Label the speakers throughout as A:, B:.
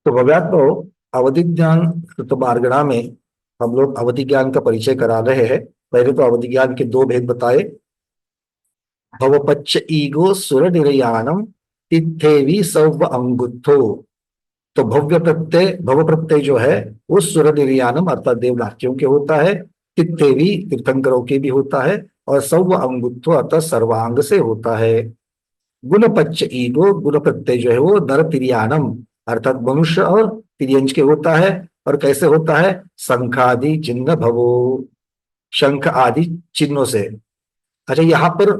A: तो भव्यात तो अवधि ज्ञान कृतमार्गणा में हम लोग अवधि ज्ञान का परिचय करा रहे हैं। पहले तो अवधि ज्ञान के दो भेद बताए। भवपच्च ईगो सुर निर्याणम तिथेवी सव अंगुत्थो। तो भव प्रत्यय जो है वो सुर निर्याणम अर्थात देवलाकियों के होता है, तिथेवी तीर्थंकरों के भी होता है, और सव अंगुत्थो अर्थात सर्वांग से होता है। गुणपच्च ईगो गुण प्रत्यय जो है वो नर तिरियानम अर्थात मनुष्य और तिर्यंज के होता है। और कैसे होता है? शंखादि चिन्ह भवो, शंख आदि चिन्हों से। अच्छा, यहाँ पर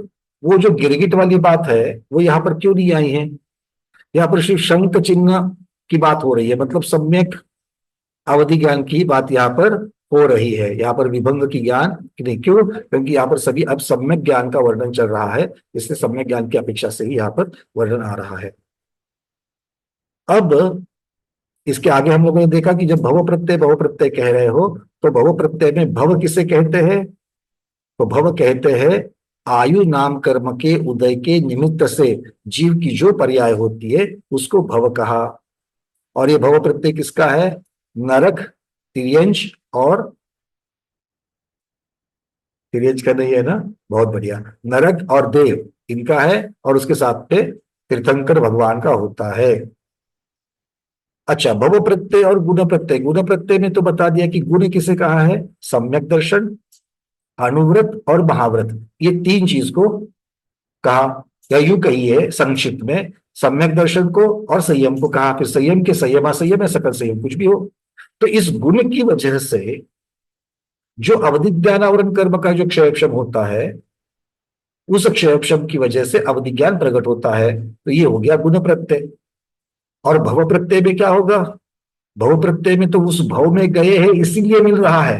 A: वो जो गिरगिट वाली बात है वो यहाँ पर क्यों नहीं आई है? यहाँ पर सिर्फ शंख चिन्ह की बात हो रही है, मतलब सम्यक अवधि ज्ञान की बात यहाँ पर हो रही है। यहाँ पर विभंग की ज्ञान की नहीं। क्यों? क्योंकि यहाँ पर सभी अब सम्यक ज्ञान का वर्णन चल रहा है, इसलिए सम्यक ज्ञान की अपेक्षा से ही यहाँ पर वर्णन आ रहा है। अब इसके आगे हम लोगों ने देखा कि जब भव प्रत्यय कह रहे हो तो भव प्रत्यय में भव किसे कहते हैं? तो भव कहते हैं आयु नाम कर्म के उदय के निमित्त से जीव की जो पर्याय होती है उसको भव कहा। और ये भव प्रत्यय किसका है? नरक, तिर्यंज और तिर्यंज का नहीं है ना, बहुत बढ़िया, नरक और देव इनका है, और उसके साथ में तीर्थंकर भगवान का होता है। अच्छा, भव प्रत्यय और गुण प्रत्यय। गुण प्रत्यय में तो बता दिया कि गुण किसे कहा है? सम्यक दर्शन, अनुव्रत और महाव्रत, ये तीन चीज को कहा। या यूं कहिए संक्षिप्त में, सम्यक दर्शन को और संयम को कहा। फिर संयम के संयम असंयम है, सकल संयम कुछ भी हो। तो इस गुण की वजह से जो अवधि ज्ञान आवरण कर्म का जो क्षयक्षम होता है, उस क्षयक्षम की वजह से अवधि ज्ञान प्रकट होता है। तो ये हो गया गुण प्रत्यय। और भव प्रत्यय में क्या होगा? भव प्रत्यय में तो उस भव में गए हैं इसीलिए मिल रहा है।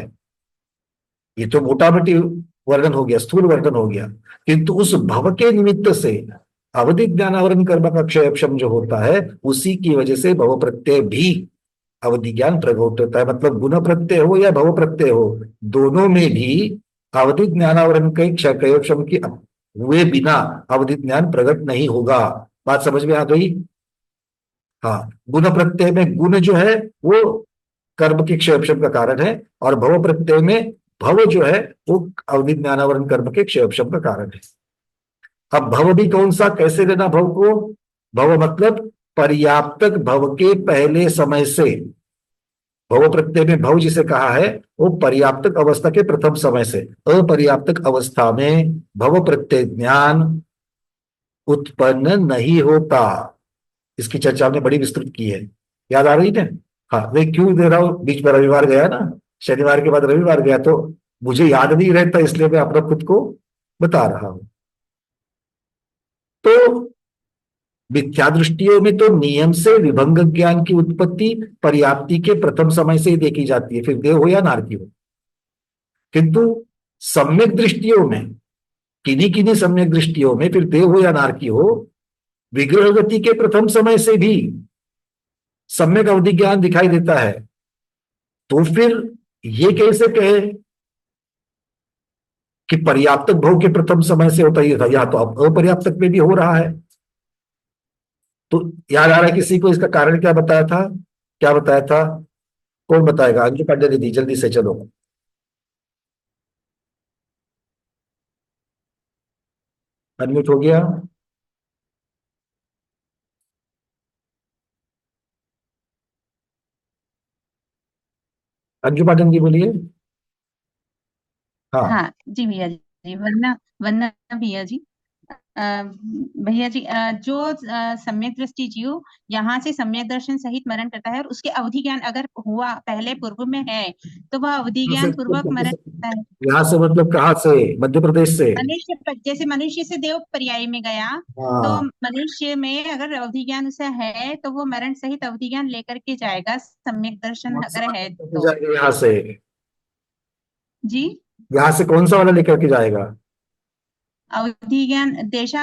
A: ये तो मोटा मोटी वर्णन हो गया, स्थूल वर्णन हो गया। किंतु उस भव के निमित्त से अवधि ज्ञानावरण कर्म का क्षयक्षम जो होता है, उसी की वजह से भव प्रत्यय भी अवधि ज्ञान प्रकट होता है। मतलब गुण प्रत्यय हो या भव प्रत्यय हो, दोनों में भी अवधि ज्ञानावरण के क्षयक्षम की हुए बिना अवधि ज्ञान प्रकट नहीं होगा। बात समझ में आ गई? हाँ, गुण प्रत्यय में गुण जो है वो कर्म के क्षयक्षम का कारण है, और भव प्रत्यय में भव जो है वो अवधि ज्ञानावरण कर्म के क्षयक्षम का कारण है। अब भव भी कौन सा, कैसे लेना भव को? भव मतलब पर्याप्तक भव के पहले समय से। भव प्रत्यय में भव जिसे कहा है वो पर्याप्तक अवस्था के प्रथम समय से। अपर्याप्तक अवस्था में भव प्रत्यय ज्ञान उत्पन्न नहीं होता। इसकी चर्चा हमने बड़ी विस्तृत की है, याद आ रही है? हाँ, मैं क्यों दे रहा हूँ, बीच में रविवार गया ना, शनिवार के बाद रविवार गया तो मुझे याद नहीं रहता, इसलिए मैं अपना खुद को बता रहा हूं। तो मिथ्या दृष्टियों में तो नियम से विभंग ज्ञान की उत्पत्ति पर्याप्ति के प्रथम समय से ही देखी जाती है, फिर देव हो या नारकी हो। किंतु सम्यक दृष्टियों में, किन्हीं किन्हीं सम्यक दृष्टियों में, फिर देव हो या नारकी हो, विग्रह गति के प्रथम समय से भी सम्यक अवधि ज्ञान दिखाई देता है। तो फिर ये कैसे कहे कि पर्याप्तक भव के प्रथम समय से होता ही था, या तो अब अपर्याप्तक में भी हो रहा है। तो याद आ रहा है किसी को इसका कारण क्या बताया था? क्या बताया था? कौन बताएगा? अंजू पांडे दीदी जल्दी से चलो। अनम्यूट हो गया? अंजू पांडे जी बोलिए। हाँ।
B: हाँ जी भैया जी, वंदना वंदना भैया जी। अ, भैया जी, जो सम्यक दृष्टि जीव यहाँ से सम्यक दर्शन सहित मरण करता है और उसके अवधि ज्ञान अगर हुआ पहले पूर्व में है, तो वह अवधि ज्ञान पूर्वक मरण करता है।
A: यहाँ से मतलब कहाँ से? मध्य प्रदेश से?
B: जैसे मनुष्य से देव पर्याय में गया, तो
A: हाँ,
B: मनुष्य में अगर अवधि ज्ञान उसे है तो वो मरण सहित अवधि ज्ञान लेकर के जाएगा, सम्यक दर्शन अगर है तो।
A: यहाँ से,
B: जी,
A: यहाँ से कौन सा वाला लेकर के जाएगा?
B: अवधि ज्ञान देशा,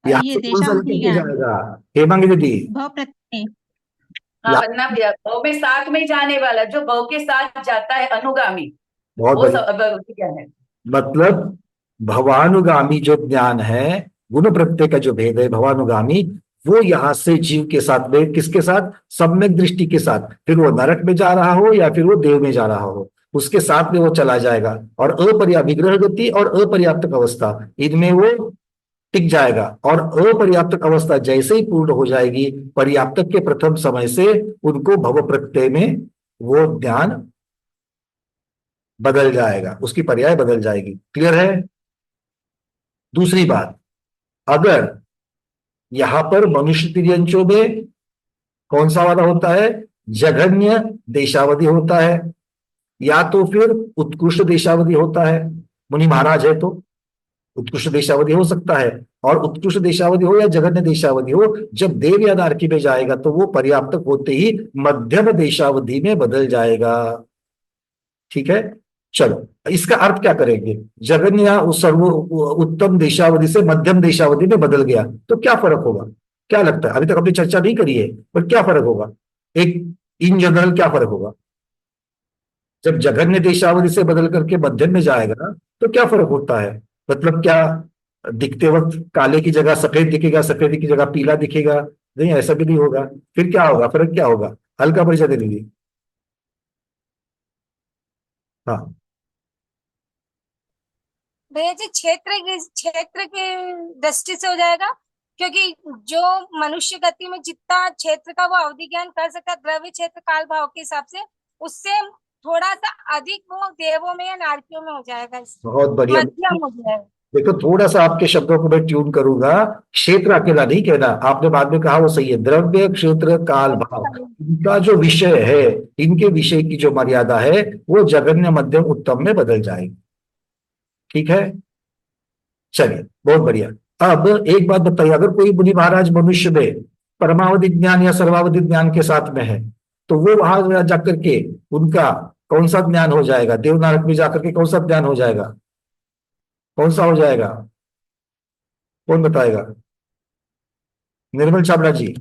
A: यहाँ
B: ये
A: से कौन सा
B: देशावधि
A: लेकर के
B: ज्ञान
A: जाएगा? हेमांगी दीदी,
B: भव प्रत्यय।
C: हाँ, वरना भव में साथ में जाने वाला, जो भव के साथ जाता है अनुगामी,
A: बहुत
C: वो
A: बढ़िया।
C: सब क्या है?
A: मतलब भवानुगामी जो ज्ञान है, गुण प्रत्यय का जो भेद है भवानुगामी, वो यहां से जीव के साथ में, किसके साथ, सम्यक दृष्टि के साथ, फिर वो नरक में जा रहा हो या फिर वो देव में जा रहा हो, उसके साथ में वो चला जाएगा। और अपर्याप्त विग्रह गति और अपर्याप्त अवस्था, इनमें वो टिक जाएगा। और अपर्याप्त अवस्था जैसे ही पूर्ण हो जाएगी, पर्याप्तक के प्रथम समय से उनको भव प्रत्यय में वो ज्ञान बदल जाएगा, उसकी पर्याय बदल जाएगी। क्लियर है? दूसरी बात, अगर यहां पर मनुष्य तिर्यंचों में कौन सा वाला होता है, जघन्य देशावधि होता है, या तो फिर उत्कृष्ट देशावधि होता है, मुनि महाराज है तो उत्कृष्ट देशावधि हो सकता है। और उत्कृष्ट देशावधि हो या जघन्य देशावधि हो, जब देव या नारकी में जाएगा तो वो पर्याप्तक होते ही मध्यम देशावधि में बदल जाएगा। ठीक है, चलो इसका अर्थ क्या करेंगे, जघन्य या सर्व उत्तम देशावधि से मध्यम देशावधि में बदल गया तो क्या फर्क होगा, क्या लगता है? अभी तक हमने चर्चा नहीं करी है, पर क्या फर्क होगा, एक इन जनरल क्या फर्क होगा? जब जघन्य देशावधि से बदल करके मध्यम में जाएगा ना, तो क्या फर्क होता है? मतलब क्या दिखते वक्त काले की जगह सफेद दिखेगा, सफेद की जगह पीला दिखेगा? नहीं, ऐसा भी नहीं होगा। फिर क्या होगा, फर्क क्या होगा? हल्का परिचय दे दीजिए। हाँ,
D: भैया जी क्षेत्र की दृष्टि से हो जाएगा, क्योंकि जो मनुष्य गति में जितना क्षेत्र का वो अवधि ज्ञान कर सकता है द्रव्य क्षेत्र काल भाव के हिसाब से, उससे थोड़ा सा अधिक वो देवों में या नारकियों में हो जाएगा,
A: बहुत बढ़िया।
D: मध्यम हो जाएगा।
A: देखो, थोड़ा सा आपके शब्दों को मैं ट्यून करूंगा, क्षेत्र अकेला नहीं कहना, आपने बाद में कहा वो सही है, द्रव्य क्षेत्र काल भाव, इनका जो विषय है, इनके विषय की जो मर्यादा है वो जघन्य मध्यम उत्तम में बदल जाएगी। ठीक है, चलिए बहुत बढ़िया। अब एक बात बताइए, अगर कोई मुनि महाराज मनुष्य में परमावधि ज्ञान या सर्वावधि ज्ञान के साथ में है, तो वो वहां जाकर के उनका कौन सा ज्ञान हो जाएगा, देवनारक में जाकर के कौन सा ज्ञान हो जाएगा, कौन सा हो जाएगा, कौन बताएगा? निर्मल चावड़ा जी।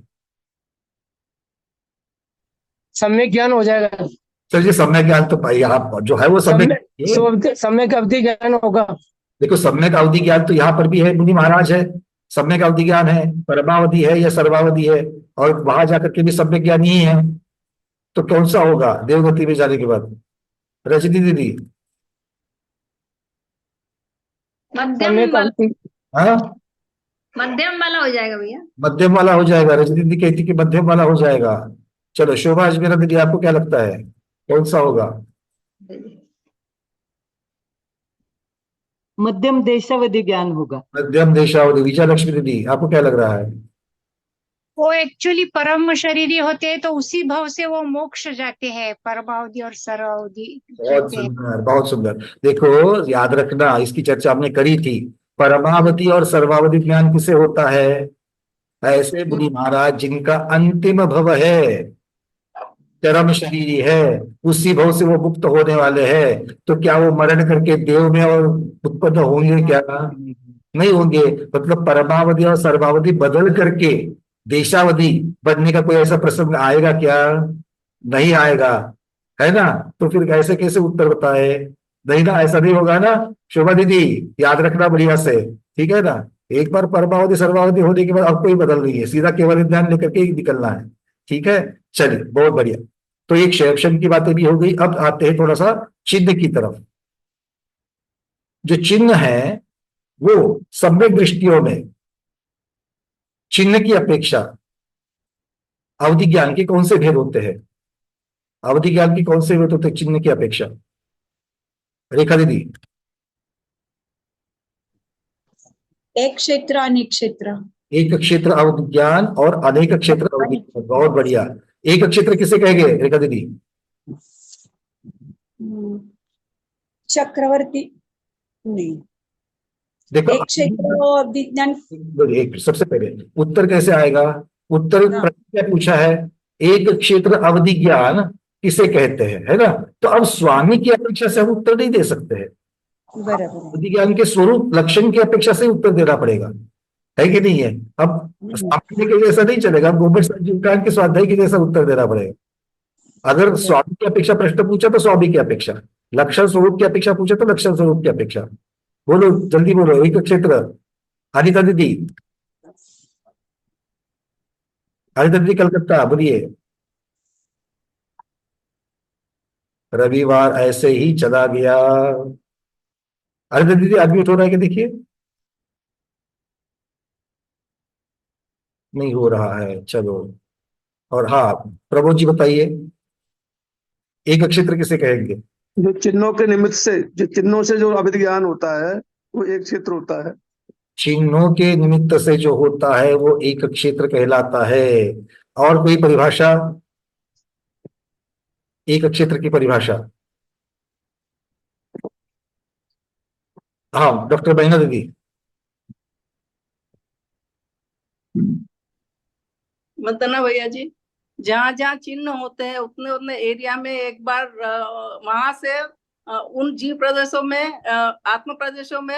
E: सम्यक ज्ञान हो जाएगा।
A: सर जी, सम्यक ज्ञान तो भाई आप जो है वो सम्यक,
E: सम्यक अवधि ज्ञान होगा।
A: देखो सम्यक अवधि ज्ञान तो यहाँ पर भी है, मुनि महाराज है, सम्यक अवधि ज्ञान है, परमावधि है या सर्वावधि है, और वहां जाकर के भी सम्यक ज्ञान ही है। तो कौन सा होगा देवगति में जाने के बाद? रजनी दीदी।
F: मध्यम
E: सम्यक
F: वाला,
E: अवधि,
A: हाँ,
F: मध्यम वाला हो जाएगा भैया।
A: मध्यम वाला हो जाएगा, रजनी दीदी कहती कि मध्यम वाला हो जाएगा। चलो शोभा अजमेरा दीदी, आपको क्या लगता है कौन सा होगा?
G: मध्यम देशावधि ज्ञान होगा।
A: मध्यम देशावधि। विजय लक्ष्मी दीदी, आपको क्या लग रहा है?
H: वो एक्चुअली परम शरीरी होते हैं, तो उसी भाव से वो मोक्ष जाते हैं, परमावधि और सर्वावधि
A: बहुत
H: जाते हैं।
A: सुंदर, बहुत सुंदर। देखो याद रखना, इसकी चर्चा हमने करी थी, परमावधि और सर्वावधि ज्ञान किसे होता है? ऐसे मुनि महाराज जिनका अंतिम भव है, चरम शरीरी है, उसी भव से वो मुक्त होने वाले हैं, तो क्या वो मरण करके देव में और उत्पन्न होंगे? क्या नहीं होंगे। मतलब परमावधि और सर्वावधि बदल करके देशावधि बनने का कोई ऐसा प्रसंग आएगा क्या? नहीं आएगा, है ना? तो फिर ऐसे कैसे उत्तर बताए? नहीं ना, ऐसा नहीं होगा ना। शोभा दीदी याद रखना बढ़िया से, ठीक है ना? एक बार परमावधि सर्वावधि होने के बाद अब कोई बदल नहीं है, सीधा केवल ध्यान लेकर के ही निकलना है। ठीक है, चलिए बहुत बढ़िया। तो एक क्षयक्षम की बातें भी हो गई। अब आते हैं थोड़ा सा चिन्ह की तरफ। जो चिन्ह है वो सम्यक दृष्टियों में चिन्ह की अपेक्षा अवधि ज्ञान के कौन से भेद होते हैं? अवधि ज्ञान के कौन से भेद होते हैं चिन्ह की अपेक्षा? रेखा दीदी।
I: एक क्षेत्र अनेक क्षेत्र।
A: एक क्षेत्र अवधि ज्ञान और अनेक क्षेत्र अवधि ज्ञान, बहुत बढ़िया। एक क्षेत्र किसे कहेंगे रेखा दीदी?
I: चक्रवर्ती नहीं,
A: देखो
I: एक क्षेत्र और विज्ञान।
A: एक सबसे पहले उत्तर कैसे आएगा? उत्तर क्या पूछा है? एक क्षेत्र अवधि ज्ञान किसे कहते हैं, है ना? तो अब स्वामी की अपेक्षा से हम उत्तर नहीं दे सकते हैं,
I: बराबर।
A: अवधि ज्ञान के स्वरूप लक्षण की अपेक्षा से उत्तर देना पड़ेगा, है कि नहीं है? अब स्वामी के जैसा नहीं चलेगा, गोबर के स्वाध्याय के जैसा उत्तर देना पड़ेगा। अगर स्वामी की अपेक्षा प्रश्न पूछा तो स्वामी की अपेक्षा, लक्षण स्वरूप की अपेक्षा पूछा तो लक्षण स्वरूप की अपेक्षा। बोलो जल्दी बोलो, एक क्षेत्र। अनिता दीदी। अरे दीदी कलकत्ता बोलिए। रविवार ऐसे ही चला गया। अरे दीदी अनम्यूट हो रहा है क्या देखिए। नहीं हो रहा है, चलो। और हाँ, प्रबोध जी बताइए, एक क्षेत्र किसे कहेंगे?
J: जो चिन्हों के निमित्त से, जो चिन्हों से जो अवैध ज्ञान होता है वो एक क्षेत्र होता है।
A: चिन्हों के निमित्त से जो होता है वो एक क्षेत्र कहलाता है। और कोई परिभाषा, एक क्षेत्र की परिभाषा? हाँ डॉक्टर बहना दीदी।
C: मतलब ना भैया जी, जहाँ जहाँ चिन्ह होते हैं उतने उतने एरिया में एक बार वहां से उन जीव प्रदेशों में, आत्म प्रदेशों में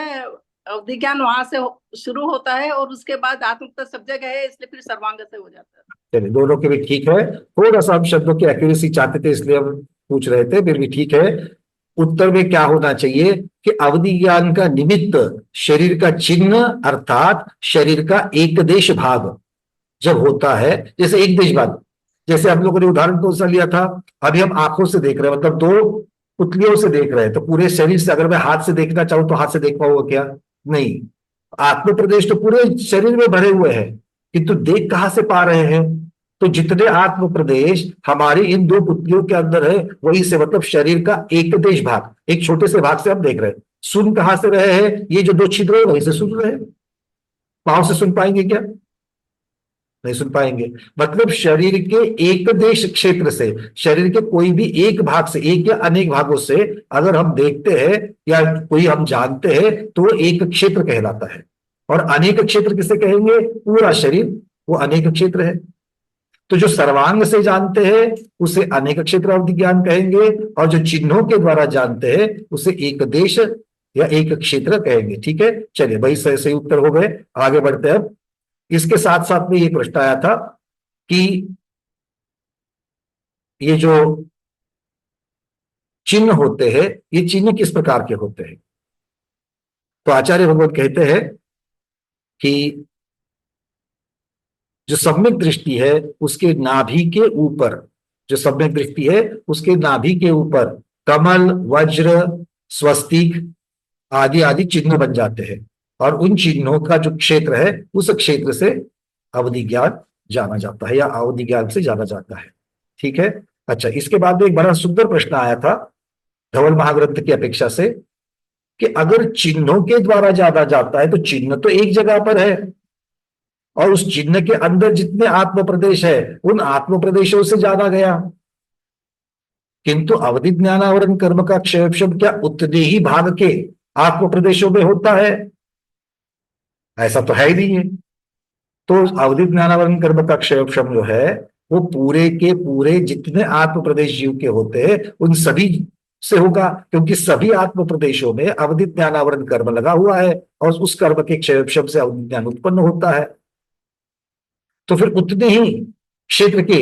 C: अवधि ज्ञान वहां से शुरू होता है और उसके बाद आत्म तक सब जगह है, इसलिए फिर सर्वांग से हो जाता है।
A: चलिए दोनों के भी ठीक है। थोड़ा सा हम शब्दों की एक्यूरेसी चाहते थे इसलिए हम पूछ रहे थे, फिर भी ठीक है। उत्तर में क्या होना चाहिए कि अवधि ज्ञान का निमित्त शरीर का चिन्ह अर्थात शरीर का एक देश भाग जब होता है, जैसे एक देश भाग, जैसे हम लोगों ने उदाहरण कौन सा लिया था, अभी हम आंखों से देख रहे हैं, मतलब दो पुतलियों से देख रहे हैं, तो पूरे शरीर से अगर मैं हाथ से देखना चाहूं तो हाथ से देख पाऊंगा क्या? नहीं। आत्म प्रदेश तो पूरे शरीर में भरे हुए हैं, किंतु देख कहां से पा रहे हैं? तो जितने आत्म प्रदेश हमारी इन दो पुतलियों के अंदर है वही से, मतलब शरीर का एक देश भाग, एक छोटे से भाग से हम देख रहे हैं। सुन कहां से रहे हैं? ये जो दो छिद्र है वहीं से सुन रहे हैं। पांव से सुन पाएंगे क्या? नहीं सुन पाएंगे। मतलब शरीर के एक देश क्षेत्र से, शरीर के कोई भी एक भाग से, एक या अनेक भागों से अगर हम देखते हैं या कोई हम जानते हैं तो वो एक क्षेत्र कहलाता है। और अनेक क्षेत्र किसे कहेंगे? पूरा शरीर वो अनेक क्षेत्र है। तो जो सर्वांग से जानते हैं उसे अनेक क्षेत्र अवधि ज्ञान कहेंगे, और जो चिन्हों के द्वारा जानते हैं उसे एक देश या एक क्षेत्र कहेंगे। ठीक है, चलिए भाई सही सही उत्तर हो गए। आगे बढ़ते हैं। अब इसके साथ साथ में ये प्रश्न आया था कि ये जो चिन्ह होते हैं ये चिन्ह किस प्रकार के होते हैं? तो आचार्य भगवत कहते हैं कि जो सम्यक दृष्टि है उसके नाभि के ऊपर, जो सम्यक दृष्टि है उसके नाभि के ऊपर कमल, वज्र, स्वस्तिक आदि आदि चिन्ह बन जाते हैं, और उन चिन्हों का जो क्षेत्र है उस क्षेत्र से अवधि ज्ञान जाना जाता है या अवधि ज्ञान से जाना जाता है। ठीक है। अच्छा, इसके बाद में एक बड़ा सुंदर प्रश्न आया था धवल महाग्रंथ की अपेक्षा से कि अगर चिन्हों के द्वारा जाना जाता है तो चिन्ह तो एक जगह पर है, और उस चिन्ह के अंदर जितने आत्म प्रदेश है उन आत्म प्रदेशों से जाना गया, किंतु अवधि ज्ञानावरण कर्म का क्षयक्षम क्या उतने ही भाग के आत्म प्रदेशों में होता है? ऐसा तो है ही नहीं है। तो अवधि ज्ञानावरण कर्म का क्षयक्षम जो है वो पूरे के पूरे जितने आत्म प्रदेश जीव के होते हैं उन सभी से होगा, क्योंकि सभी आत्म प्रदेशों में अवधि ज्ञानावरण कर्म लगा हुआ है और उस कर्म के क्षयक्षम से अवधि ज्ञान उत्पन्न होता है। तो फिर उतने ही क्षेत्र के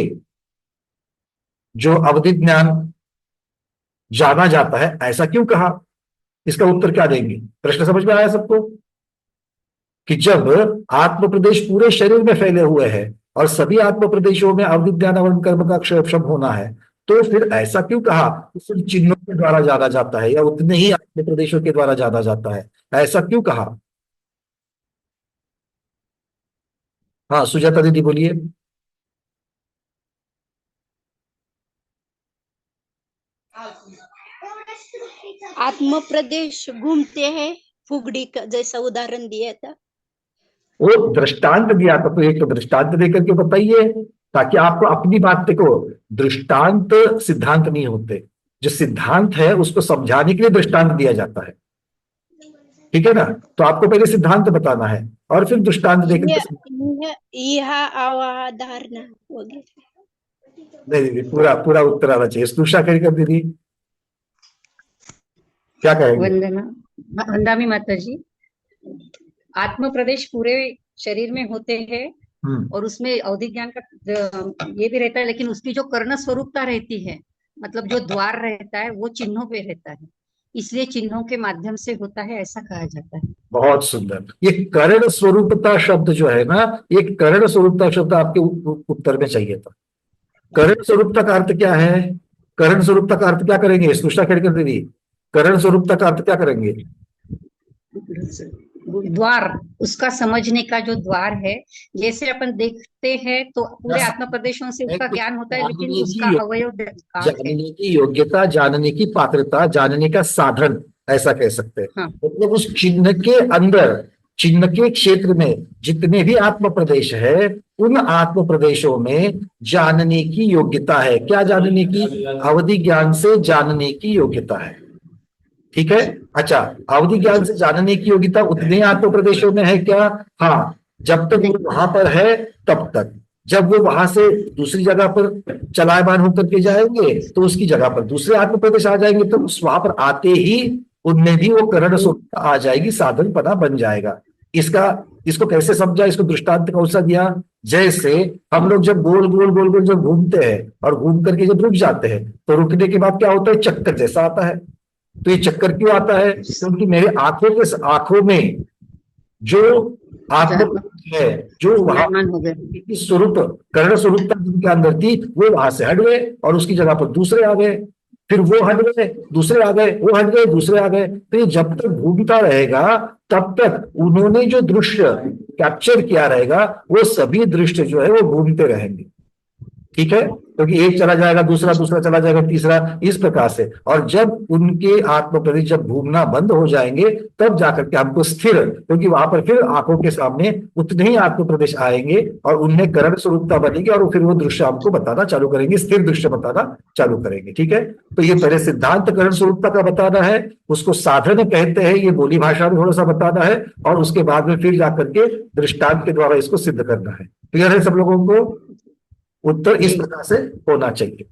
A: जो अवधि ज्ञान जाना जाता है, ऐसा क्यों कहा? इसका उत्तर क्या देंगे? प्रश्न समझ में आया सबको? कि जब आत्म प्रदेश पूरे शरीर में फैले हुए हैं और सभी आत्म प्रदेशों में अवधि ज्ञानावरण कर्म का क्षयक्षम होना है, तो फिर ऐसा क्यों कहा सिर्फ चिन्हों के द्वारा जाना जाता है या उतने ही आत्म प्रदेशों के द्वारा जाना जाता है? ऐसा क्यों कहा? हाँ सुजाता दीदी बोलिए।
K: आत्म प्रदेश घूमते हैं, फुगड़ी का जैसा उदाहरण दिया था।
A: वो दृष्टांत दिया था, तो एक तो दृष्टांत देकर के बताइए ताकि आपको अपनी बात को, दृष्टांत सिद्धांत नहीं होते, जो सिद्धांत है उसको समझाने के लिए दृष्टांत दिया जाता है। ठीक है ना? तो आपको पहले सिद्धांत बताना है और फिर दृष्टांत देकर
K: यह अवधारणा
A: नहीं दीदी, पूरा पूरा उत्तर आना चाहिए। स्नुषा करिकर दीदी क्या कहेंगे?
L: वंदना वंदामी माता जी, आत्म प्रदेश पूरे शरीर में होते हैं और उसमें अवधि ज्ञान का ये भी रहता है, लेकिन उसकी जो कर्ण स्वरूपता रहती है, मतलब जो द्वार रहता है वो चिन्हों पे रहता है। इसलिए चिन्हों के माध्यम से होता है, ऐसा कहा जाता है।
A: बहुत सुंदर। ये करण स्वरूपता शब्द जो है ना, ये करण स्वरूपता शब्द आपके उत्तर में चाहिए था। करण स्वरूपता का अर्थ क्या है? करण स्वरूपता का अर्थ क्या करेंगे सुष्टा खेड़कर दीदी? करण स्वरूपता का अर्थ क्या करेंगे?
L: द्वार, उसका समझने का जो द्वार है, जैसे अपन देखते हैं तो पूरे आत्म प्रदेशों से उसका ज्ञान होता है, लेकिन उसका अवयव
A: जानने की योग्यता, जानने की पात्रता, जानने का साधन, ऐसा कह सकते हैं।
L: हाँ।
A: मतलब उस चिन्ह के अंदर, चिन्ह के क्षेत्र में जितने भी आत्म प्रदेश है, उन आत्म प्रदेशों में जानने की योग्यता है। क्या जानने की? अवधि ज्ञान से जानने की योग्यता है। ठीक है। अच्छा, अवधि ज्ञान से जानने की योग्यता उतने आत्म प्रदेशों में है क्या? हाँ, जब तक वो वहां पर है तब तक। जब वो वहां से दूसरी जगह पर चलायमान होकर के जाएंगे तो उसकी जगह पर दूसरे आत्म प्रदेश आ जाएंगे, तो उस वहां पर आते ही उनमें भी वो करण स्वरूपता आ जाएगी, साधन पना बन जाएगा। इसको कैसे समझा? इसको दृष्टांत कौन सा दिया? जैसे हम लोग जब गोल गोल गोल गोल जब घूमते हैं और घूम करके जब रुक जाते हैं, तो रुकने के बाद क्या होता है? चक्कर जैसा आता है। तो ये चक्कर क्यों आता है? क्योंकि मेरे आंखों में जो आत्म है, जो वहां स्वरूप, कर्ण स्वरूपता जिनके अंदर थी, वो वहां से हट गए और उसकी जगह पर दूसरे आ गए। फिर वो हट गए, दूसरे आ गए, वो हट गए, दूसरे आ गए। तो ये जब तक घूमता रहेगा तब तक उन्होंने जो दृश्य कैप्चर किया रहेगा, वो सभी दृश्य जो है वो घूमते रहेंगे। ठीक है, क्योंकि एक चला जाएगा, दूसरा चला जाएगा, तीसरा, इस प्रकार से। और जब उनके आत्म प्रदेश जब घूमना बंद हो जाएंगे, तब जाकर के हमको स्थिर, क्योंकि वहां पर फिर आंखों के सामने उतने ही आत्म प्रदेश आएंगे और उनमें करण स्वरूपता बनेगी और फिर वो दृश्य हमको बताना चालू करेंगे, स्थिर दृश्य बताना चालू करेंगे। ठीक है, तो ये पहले सिद्धांत करण स्वरूपता का बताना है, उसको साधन कहते हैं, ये बोली भाषा में थोड़ा सा बताना है, और उसके बाद में फिर जाकर के दृष्टांत के द्वारा इसको सिद्ध करना है। क्लियर है सब लोगों को? उत्तर इस प्रकार से होना चाहिए।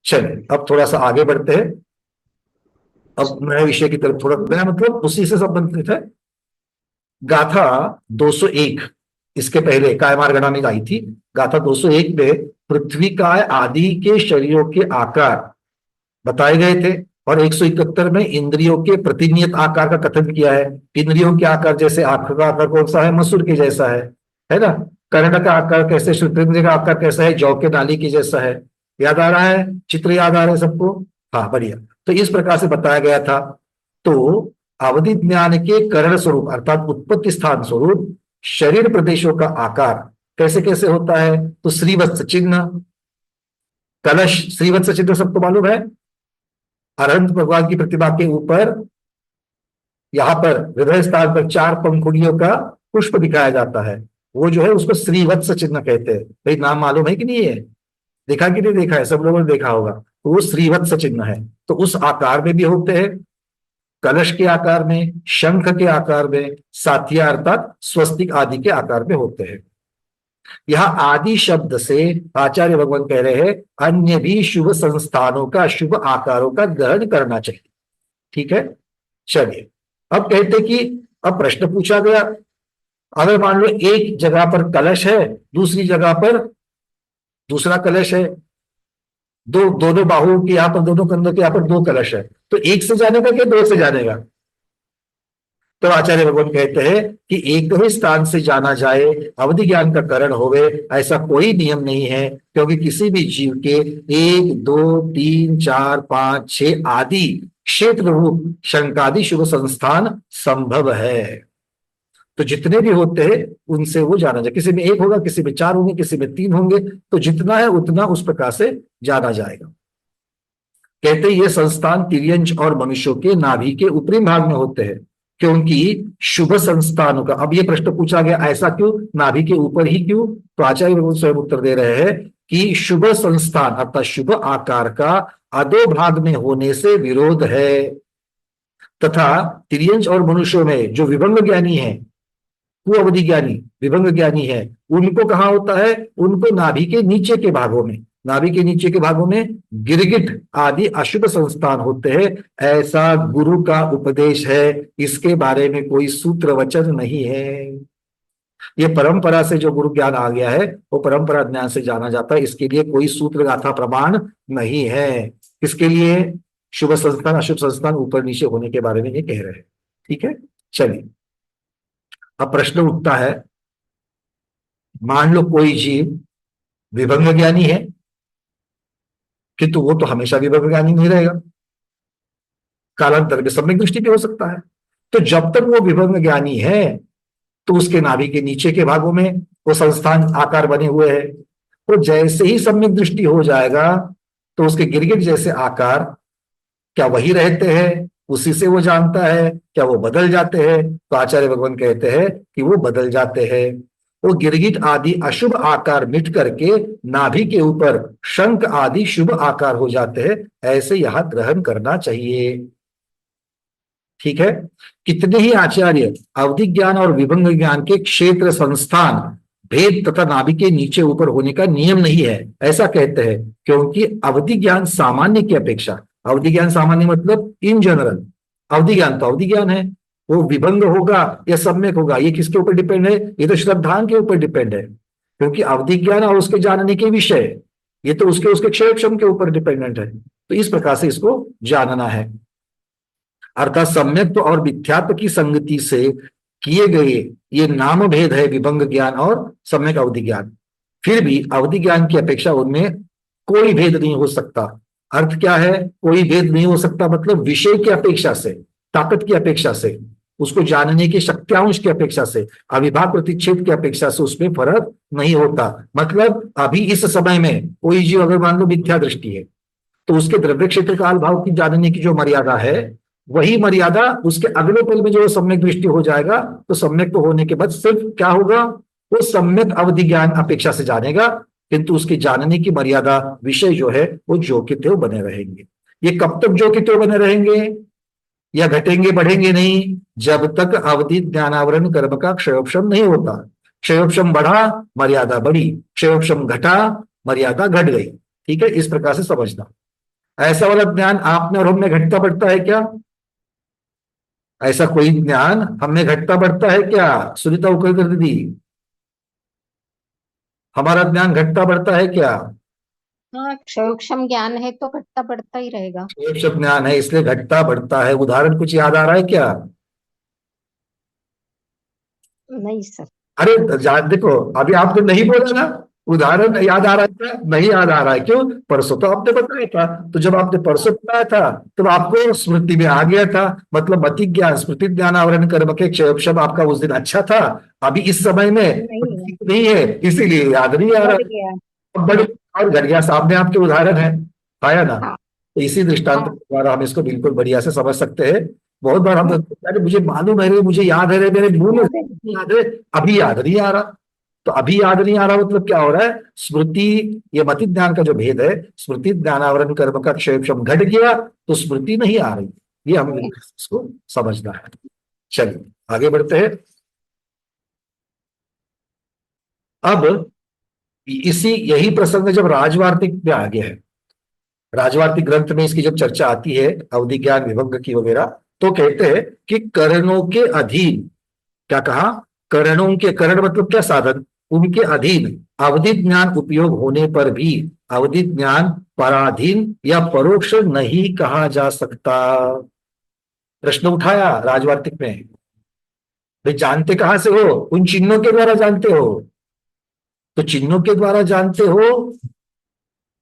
A: चलिए अब थोड़ा सा आगे बढ़ते हैं। अब नए विषय की तरफ थोड़ा, मेरा मतलब उसी से संबंधित है। गाथा 201, इसके पहले कायमार गणा में आई थी। गाथा 201 में पृथ्वी का आदि के शरीरों के आकार बताए गए थे, और 171 में इंद्रियों के प्रतिनियत आकार का कथन किया है। इंद्रियों के आकार, जैसे आंख का आकार कौन सा है? मसूर के जैसा है ना। कर्ण का आकार कैसे, श्रोतेंद्र का आकार कैसा है? जौ के नाली की जैसा है। याद आ रहा है? चित्र याद आ रहा है सबको? हाँ, बढ़िया। तो इस प्रकार से बताया गया था। तो अवधि ज्ञान के कर्ण स्वरूप अर्थात उत्पत्ति स्थान स्वरूप शरीर प्रदेशों का आकार कैसे कैसे होता है? तो श्रीवत्स चिन्ह, कलश, श्रीवत्स चिन्ह सबको मालूम है। अरहंत भगवान की प्रतिमा के ऊपर, यहां पर हृदय स्थान पर 4 पंखुड़ियों का पुष्प दिखाया जाता है। वो जो है उसको श्रीवत्स चिन्ह कहते हैं। भाई नाम मालूम है कि नहीं है? देखा कि नहीं देखा है? सब लोगों ने देखा होगा। तो वो श्रीवत्स चिन्ह है। तो उस आकार में भी होते हैं, कलश के आकार में, शंख के आकार में, साथिया अर्थात स्वस्तिक आदि के आकार में होते हैं। यह आदि शब्द से आचार्य भगवान कह रहे हैं अन्य भी शुभ संस्थानों का, शुभ आकारों का ग्रहण करना चाहिए। ठीक है, चलिए अब कहते कि अब प्रश्न पूछा गया, अगर मान लो एक जगह पर कलश है, दूसरी जगह पर दूसरा कलश है, दोनों बाहुओं के यहाँ पर, दोनों कंधों के यहाँ पर 2 कलश है, तो एक से जानेगा क्या 2 से जानेगा? तो आचार्य भगवान कहते हैं कि एक ही स्थान से जाना जाए, अवधि ज्ञान का करण होवे, ऐसा कोई नियम नहीं है, क्योंकि किसी भी जीव के 1, 2, 3, 4, 5, 6 आदि क्षेत्र रूप शंकादि शुभ संस्थान संभव है। तो जितने भी होते हैं उनसे वो जाना जाए। किसी में 1 होगा, किसी में 4 होंगे, किसी में 3 होंगे, तो जितना है उतना उस प्रकार से जाना जाएगा। कहते ये संस्थान तिर्यंच और मनुष्यों के नाभि के ऊपरी भाग में होते हैं, क्योंकि शुभ संस्थानों का, अब ये प्रश्न पूछा गया ऐसा क्यों, नाभि के ऊपर ही क्यों? तो आचार्य भगवान स्वयं उत्तर दे रहे हैं कि शुभ संस्थान अर्थात शुभ आकार का अधोभाग में होने से विरोध है, तथा तिर्यंच और मनुष्यों में जो विभंग ज्ञानी है, कुअवधि ज्ञानी, विभंग ज्ञानी है, उनको कहाँ होता है? उनको नाभि के नीचे के भागों में, नाभि के नीचे के भागों में गिरगिट आदि अशुभ संस्थान होते हैं, ऐसा गुरु का उपदेश है। इसके बारे में कोई सूत्र वचन नहीं है। ये परंपरा से जो गुरु ज्ञान आ गया है वो परंपरा ज्ञान से जाना जाता है। इसके लिए कोई सूत्र गाथा प्रमाण नहीं है। किसके लिए? शुभ संस्थान अशुभ संस्थान ऊपर नीचे होने के बारे में ये कह रहे हैं। ठीक है, चलिए अब प्रश्न उठता है, मान लो कोई जीव विभंग ज्ञानी है, किंतु वो तो हमेशा विभंग ज्ञानी नहीं रहेगा, कालांतर में सम्यक दृष्टि भी हो सकता है। तो जब तक वो विभंग ज्ञानी है तो उसके नाभि के नीचे के भागों में वो संस्थान आकार बने हुए हैं। तो जैसे ही सम्यक दृष्टि हो जाएगा तो उसके गिरगिट जैसे आकार क्या वही रहते हैं, उसी से वो जानता है, क्या वो बदल जाते हैं? तो आचार्य भगवान कहते हैं कि वो बदल जाते हैं। वो गिरगिट आदि अशुभ आकार मिट करके नाभि के ऊपर शंख आदि शुभ आकार हो जाते हैं, ऐसे यहां ग्रहण करना चाहिए। ठीक है, कितने ही आचार्य अवधि ज्ञान और विभंग ज्ञान के क्षेत्र संस्थान भेद तथा नाभि के नीचे ऊपर होने का नियम नहीं है, ऐसा कहते हैं, क्योंकि अवधि ज्ञान सामान्य की अपेक्षा, अवधि ज्ञान सामान्य मतलब इन जनरल, अवधि ज्ञान तो अवधि ज्ञान है, वो विभंग होगा या सम्यक होगा ये किसके ऊपर डिपेंड है? ये तो श्रद्धान के ऊपर डिपेंड है, क्योंकि अवधि ज्ञान और उसके जानने के विषय ये तो उसके उसके क्षेत्रक्षम के ऊपर डिपेंडेंट है। तो इस प्रकार से इसको जानना है। अर्थात सम्यक्त्व और मिथ्यात्व की संगति से किए गए ये नाम भेद है विभंग ज्ञान और सम्यक अवधि ज्ञान। फिर भी अवधि ज्ञान की अपेक्षा उनमें कोई भेद नहीं हो सकता। अर्थ क्या है? कोई भेद नहीं हो सकता मतलब विषय की अपेक्षा से, ताकत की अपेक्षा से, उसको जानने के शक्त्यांश की अपेक्षा से, अविभाग प्रतिच्छेद की अपेक्षा से उसमें फर्क नहीं होता। मतलब अभी इस समय में कोई जीव अगर मान लो मिथ्या दृष्टि है तो उसके द्रव्य क्षेत्र काल भाव की जानने की जो मर्यादा है वही मर्यादा उसके अगले पल में जो सम्यक दृष्टि हो जाएगा तो सम्यक तो होने के बाद सिर्फ क्या होगा? वो सम्यक अवधि ज्ञान अपेक्षा से जानेगा, किंतु उसके जानने की मर्यादा विषय जो है वो जो के त्यों बने रहेंगे। ये कब तक जो के त्यों बने रहेंगे या घटेंगे बढ़ेंगे नहीं? जब तक अवधि ज्ञानावरण कर्म का क्षयोपशम नहीं होता। क्षयोपशम बढ़ा मर्यादा बढ़ी, क्षयोपशम घटा मर्यादा घट गई। ठीक है, इस प्रकार से समझना। ऐसा वाला ज्ञान आप में और हम में घटता बढ़ता है क्या? ऐसा कोई ज्ञान हम में घटता बढ़ता है क्या? सुनीता उकलकर दीदी, हमारा ज्ञान घटता बढ़ता है क्या?
M: हाँ, क्षयोक्षम ज्ञान है तो घटता बढ़ता ही रहेगा।
A: क्षयोक्षम ज्ञान है इसलिए घटता बढ़ता है। उदाहरण कुछ याद आ रहा है क्या?
M: नहीं सर।
A: अरे देखो अभी आपने नहीं बोला ना, उदाहरण याद आ रहा है क्या? नहीं याद आ रहा है। क्यों? परसों तो आपने बताया था। तो जब आपने परसों बताया था तब आपको स्मृति में आ गया था। मतलब मति ज्ञान स्मृति ज्ञान आवरण कर्म के क्षयोपशम आपका उस दिन अच्छा था, अभी इस समय में नहीं है इसीलिए याद नहीं आ रहा। बड़े और घड़िया सामने आपके उदाहरण है, आया ना? तो इसी दृष्टांत के द्वारा हम इसको बिल्कुल बढ़िया से समझ सकते हैं। बहुत बार हम अरे मुझे मालूम है रे, मुझे याद है रे, मेरे मुंह में याद है, अभी याद नहीं आ रहा। तो अभी याद नहीं आ रहा मतलब क्या हो रहा है? स्मृति ये मति ज्ञान का जो भेद है, स्मृति ज्ञानावरण कर्म का क्षयोपशम घट गया तो स्मृति नहीं आ रही। ये हमें इसको समझना है। चलिए आगे बढ़ते हैं। अब इसी यही प्रसंग जब राजवार्तिक में आगे है, राजवार्तिक ग्रंथ में इसकी जब चर्चा आती है अवधि ज्ञान विभंग की वगैरह, तो कहते हैं कि करणों के अधीन, क्या कहा? करणों के, करण मतलब क्या? साधन, उनके अधीन अवधि ज्ञान उपयोग होने पर भी अवधि ज्ञान पराधीन या परोक्ष नहीं कहा जा सकता। प्रश्न उठाया राजवार्तिक में, भाई जानते कहां से हो? उन चिन्हों के द्वारा जानते हो। तो चिन्हों के द्वारा जानते हो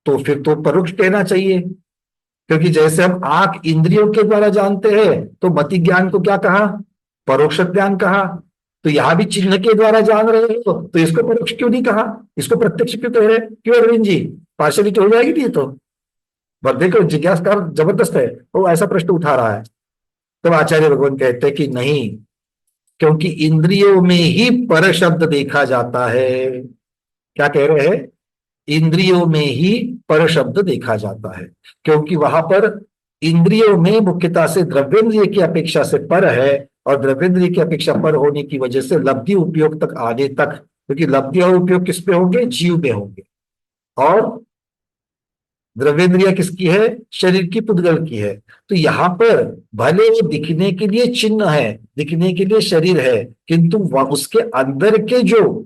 A: तो फिर तो परोक्ष कहना चाहिए, क्योंकि जैसे हम आंख इंद्रियों के द्वारा जानते हैं तो मति ज्ञान को क्या कहा? परोक्ष ज्ञान कहा। तो यहां भी चिन्ह के द्वारा जान रहे हो तो इसको परोक्ष क्यों नहीं कहा? इसको प्रत्यक्ष क्यों कह रहे? क्यों अरविंद जी, पार्शलिटी हो जाएगी थी? तो बस देखो जिज्ञासकार जबरदस्त है, वो ऐसा प्रश्न उठा रहा है। तब आचार्य भगवान कहते हैं कि नहीं, क्योंकि इंद्रियों में ही पर शब्द देखा जाता है। क्या कह रहे हैं? इंद्रियों में ही पर शब्द देखा जाता है, क्योंकि वहां पर इंद्रियों में मुख्यतः से द्रव्येंद्रिय की अपेक्षा से पर है, और द्रव्येंद्रिय की अपेक्षा पर होने की वजह से लब्धि उपयोग तक आने तक, क्योंकि लब्धि और उपयोग किस पे होंगे? जीव पे होंगे। और द्रव्येंद्रिय किसकी है? शरीर की, पुद्गल की है। तो यहाँ पर भले वो दिखने के लिए चिन्ह है, दिखने के लिए शरीर है, किंतु उसके अंदर के जो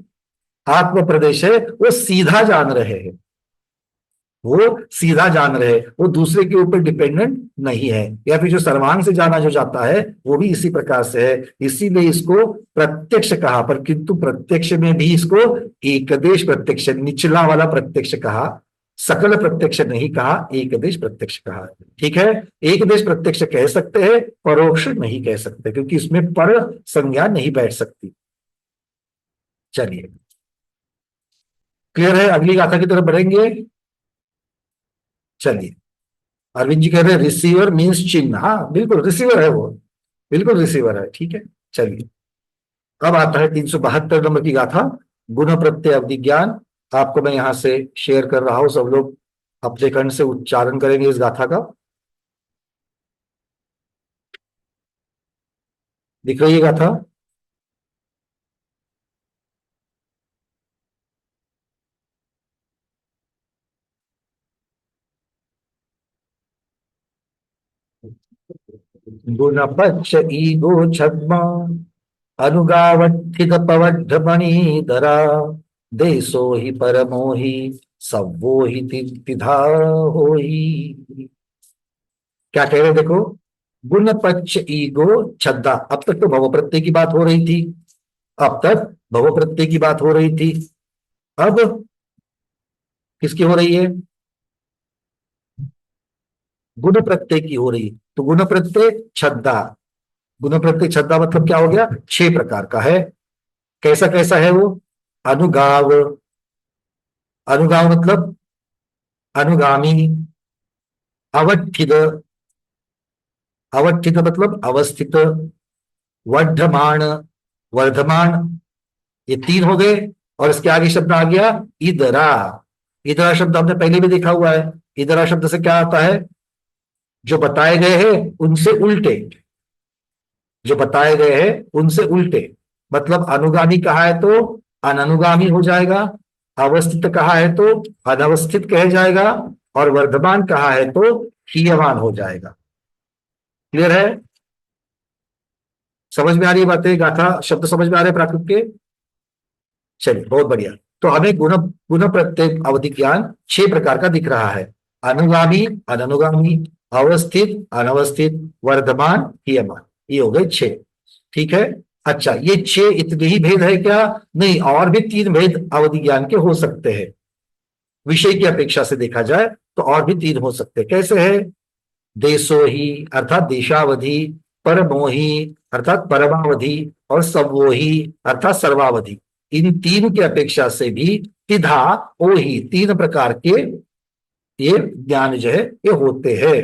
A: आत्म प्रदेश है वो सीधा जान रहे हैं। वो सीधा जान रहे, वो दूसरे के ऊपर डिपेंडेंट नहीं है। या फिर जो सर्वांग से जाना जो जाता है वो भी इसी प्रकार से है, इसीलिए इसको प्रत्यक्ष कहा। पर किंतु प्रत्यक्ष में भी इसको एकदेश प्रत्यक्ष, निचला वाला प्रत्यक्ष कहा, सकल प्रत्यक्ष नहीं कहा, एकदेश प्रत्यक्ष कहा। ठीक है, एकदेश प्रत्यक्ष कह सकते हैं, परोक्ष नहीं कह सकते, क्योंकि इसमें पर संज्ञा नहीं बैठ सकती। चलिए, क्लियर है? अगली गाथा की तरफ बढ़ेंगे। चलिए, अरविंद जी कह रहे हैं रिसीवर मीन्स चिन्ह। हाँ बिल्कुल रिसीवर है वो, बिल्कुल रिसीवर है। ठीक है, चलिए अब आता है 372 नंबर की गाथा, गुण प्रत्यय अवधि ज्ञान। आपको मैं यहां से शेयर कर रहा हूं, सब लोग अपने कंठ से उच्चारण करेंगे इस गाथा का। दिख रही है गाथा? गुण पक्ष ईगो छद्मा अनुगावठित पवड्ढमणिधरा देशो ही परमो ही सवो ही तिधा हो ही। क्या कह रहे देखो, गुण पक्ष ईगो छद्दा। अब तक तो भव प्रत्यय की बात हो रही थी, अब तक भव प्रत्यय की बात हो रही थी, अब किसकी हो रही है? गुण प्रत्यय की हो रही। तो गुण प्रत्यय छद्दा, गुण प्रत्यय छद्दा मतलब क्या हो गया? 6 प्रकार का है। कैसा कैसा है वो? अनुगाव, अनुगाव मतलब अनुगामी, अवठित, अवठित मतलब अवस्थित, वर्धमान, वर्धमान, ये 3 हो गए। और इसके आगे शब्द आ गया इधरा। इधरा शब्द हमने पहले भी देखा हुआ है। इधरा शब्द से क्या आता है? जो बताए गए हैं उनसे उल्टे, जो बताए गए हैं उनसे उल्टे। मतलब अनुगामी कहा है तो अननुगामी हो जाएगा, अवस्थित कहा है तो अनवस्थित कह जाएगा, और वर्धमान कहा है तो हीयमान हो जाएगा। क्लियर है? समझ में आ रही है बातें? गाथा शब्द समझ में आ रहे प्राकृत के? चलिए बहुत बढ़िया। तो हमें गुण गुण प्रत्यय अवधि ज्ञान 6 प्रकार का दिख रहा है। अनुगामी, अननुगामी, अवस्थित, अनवस्थित, वर्धमान, हीयमान, ये हो गए 6। ठीक है, अच्छा ये 6 इतने ही भेद है क्या? नहीं, और भी 3 भेद अवधि ज्ञान के हो सकते हैं। विषय की अपेक्षा से देखा जाए तो और भी 3 हो सकते हैं। कैसे है? देशो ही अर्थात देशावधि, परमोही अर्थात परमावधि, और सवोही अर्थात सर्वावधि। इन 3 की अपेक्षा से भी तिधा ओही 3 प्रकार के ये ज्ञान जो है ये होते हैं।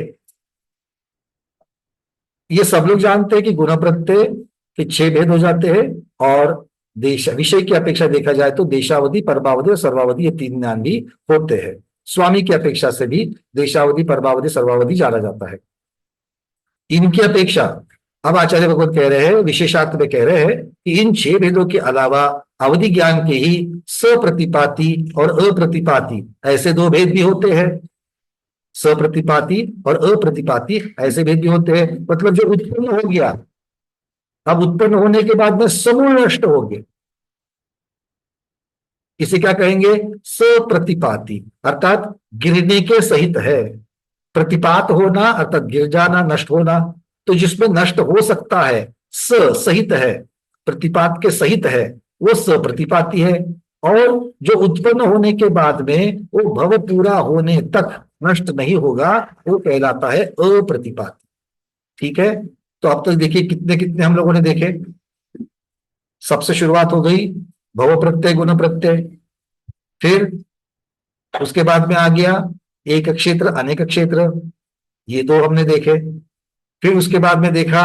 A: ये सब लोग जानते हैं कि गुण प्रत्यय के 6 भेद हो जाते हैं, और देश विषय की अपेक्षा देखा जाए तो देशावधि, परमावधि और सर्वावधि ये 3 ज्ञान भी होते हैं। स्वामी की अपेक्षा से भी देशावधि, परमावधि, सर्वावधि जाना जाता है। इनकी अपेक्षा अब आचार्य भगवत कह रहे हैं, विशेषार्थ में कह रहे हैं कि इन 6 भेदों के अलावा अवधि ज्ञान के ही सप्रतिपाती और अप्रतिपाती ऐसे 2 भेद भी होते हैं। सप्रतिपाती और अप्रतिपाती ऐसे भेद भी होते हैं। मतलब जो उत्पन्न हो गया, अब उत्पन्न होने के बाद में समूल नष्ट हो गए, इसे क्या कहेंगे? सप्रतिपाती, अर्थात गिरने के सहित है। प्रतिपात होना अर्थात गिर जाना, नष्ट होना। तो जिसमें नष्ट हो सकता है, सहित है, प्रतिपात के सहित है, वो सप्रतिपाती है। और जो उत्पन्न होने के बाद में वो भव पूरा होने तक नष्ट नहीं होगा, वो कहलाता है अप्रतिपाती। ठीक है, तो अब तक देखिए कितने कितने हम लोगों ने देखे। सबसे शुरुआत हो गई भव प्रत्यय, गुण प्रत्यय, फिर उसके बाद में आ गया एक क्षेत्र, अनेक क्षेत्र, ये 2 हमने देखे। फिर उसके बाद में देखा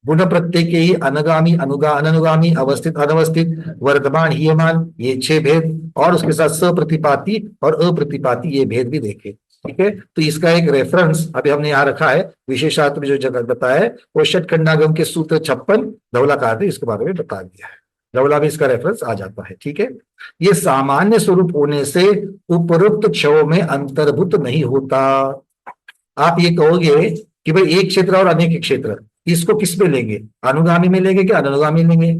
A: गुण प्रत्यय के ही अनुगामी, अनुगामी, अवस्थित, अनवस्थित, वर्धमान, हीयमान, ये 6 भेद, और उसके साथ सप्रतिपाती और अप्रतिपाती ये भेद भी देखे। ठीक है, तो इसका एक रेफरेंस अभी हमने यहाँ रखा है। विशेषार्थ में जो जगह बताया है वो षटखंडागम के सूत्र 56 धवलाकार ने इसके बारे में बता दिया है। धवला में इसका रेफरेंस आ जाता है। ठीक है, ये सामान्य स्वरूप होने से उपरोक्त क्षव में अंतर्भूत नहीं होता। आप ये कहोगे कि भाई एक क्षेत्र और अनेक क्षेत्र, इसको किस में लेंगे? अनुगामी में लेंगे क्या अनुगामी लेंगे?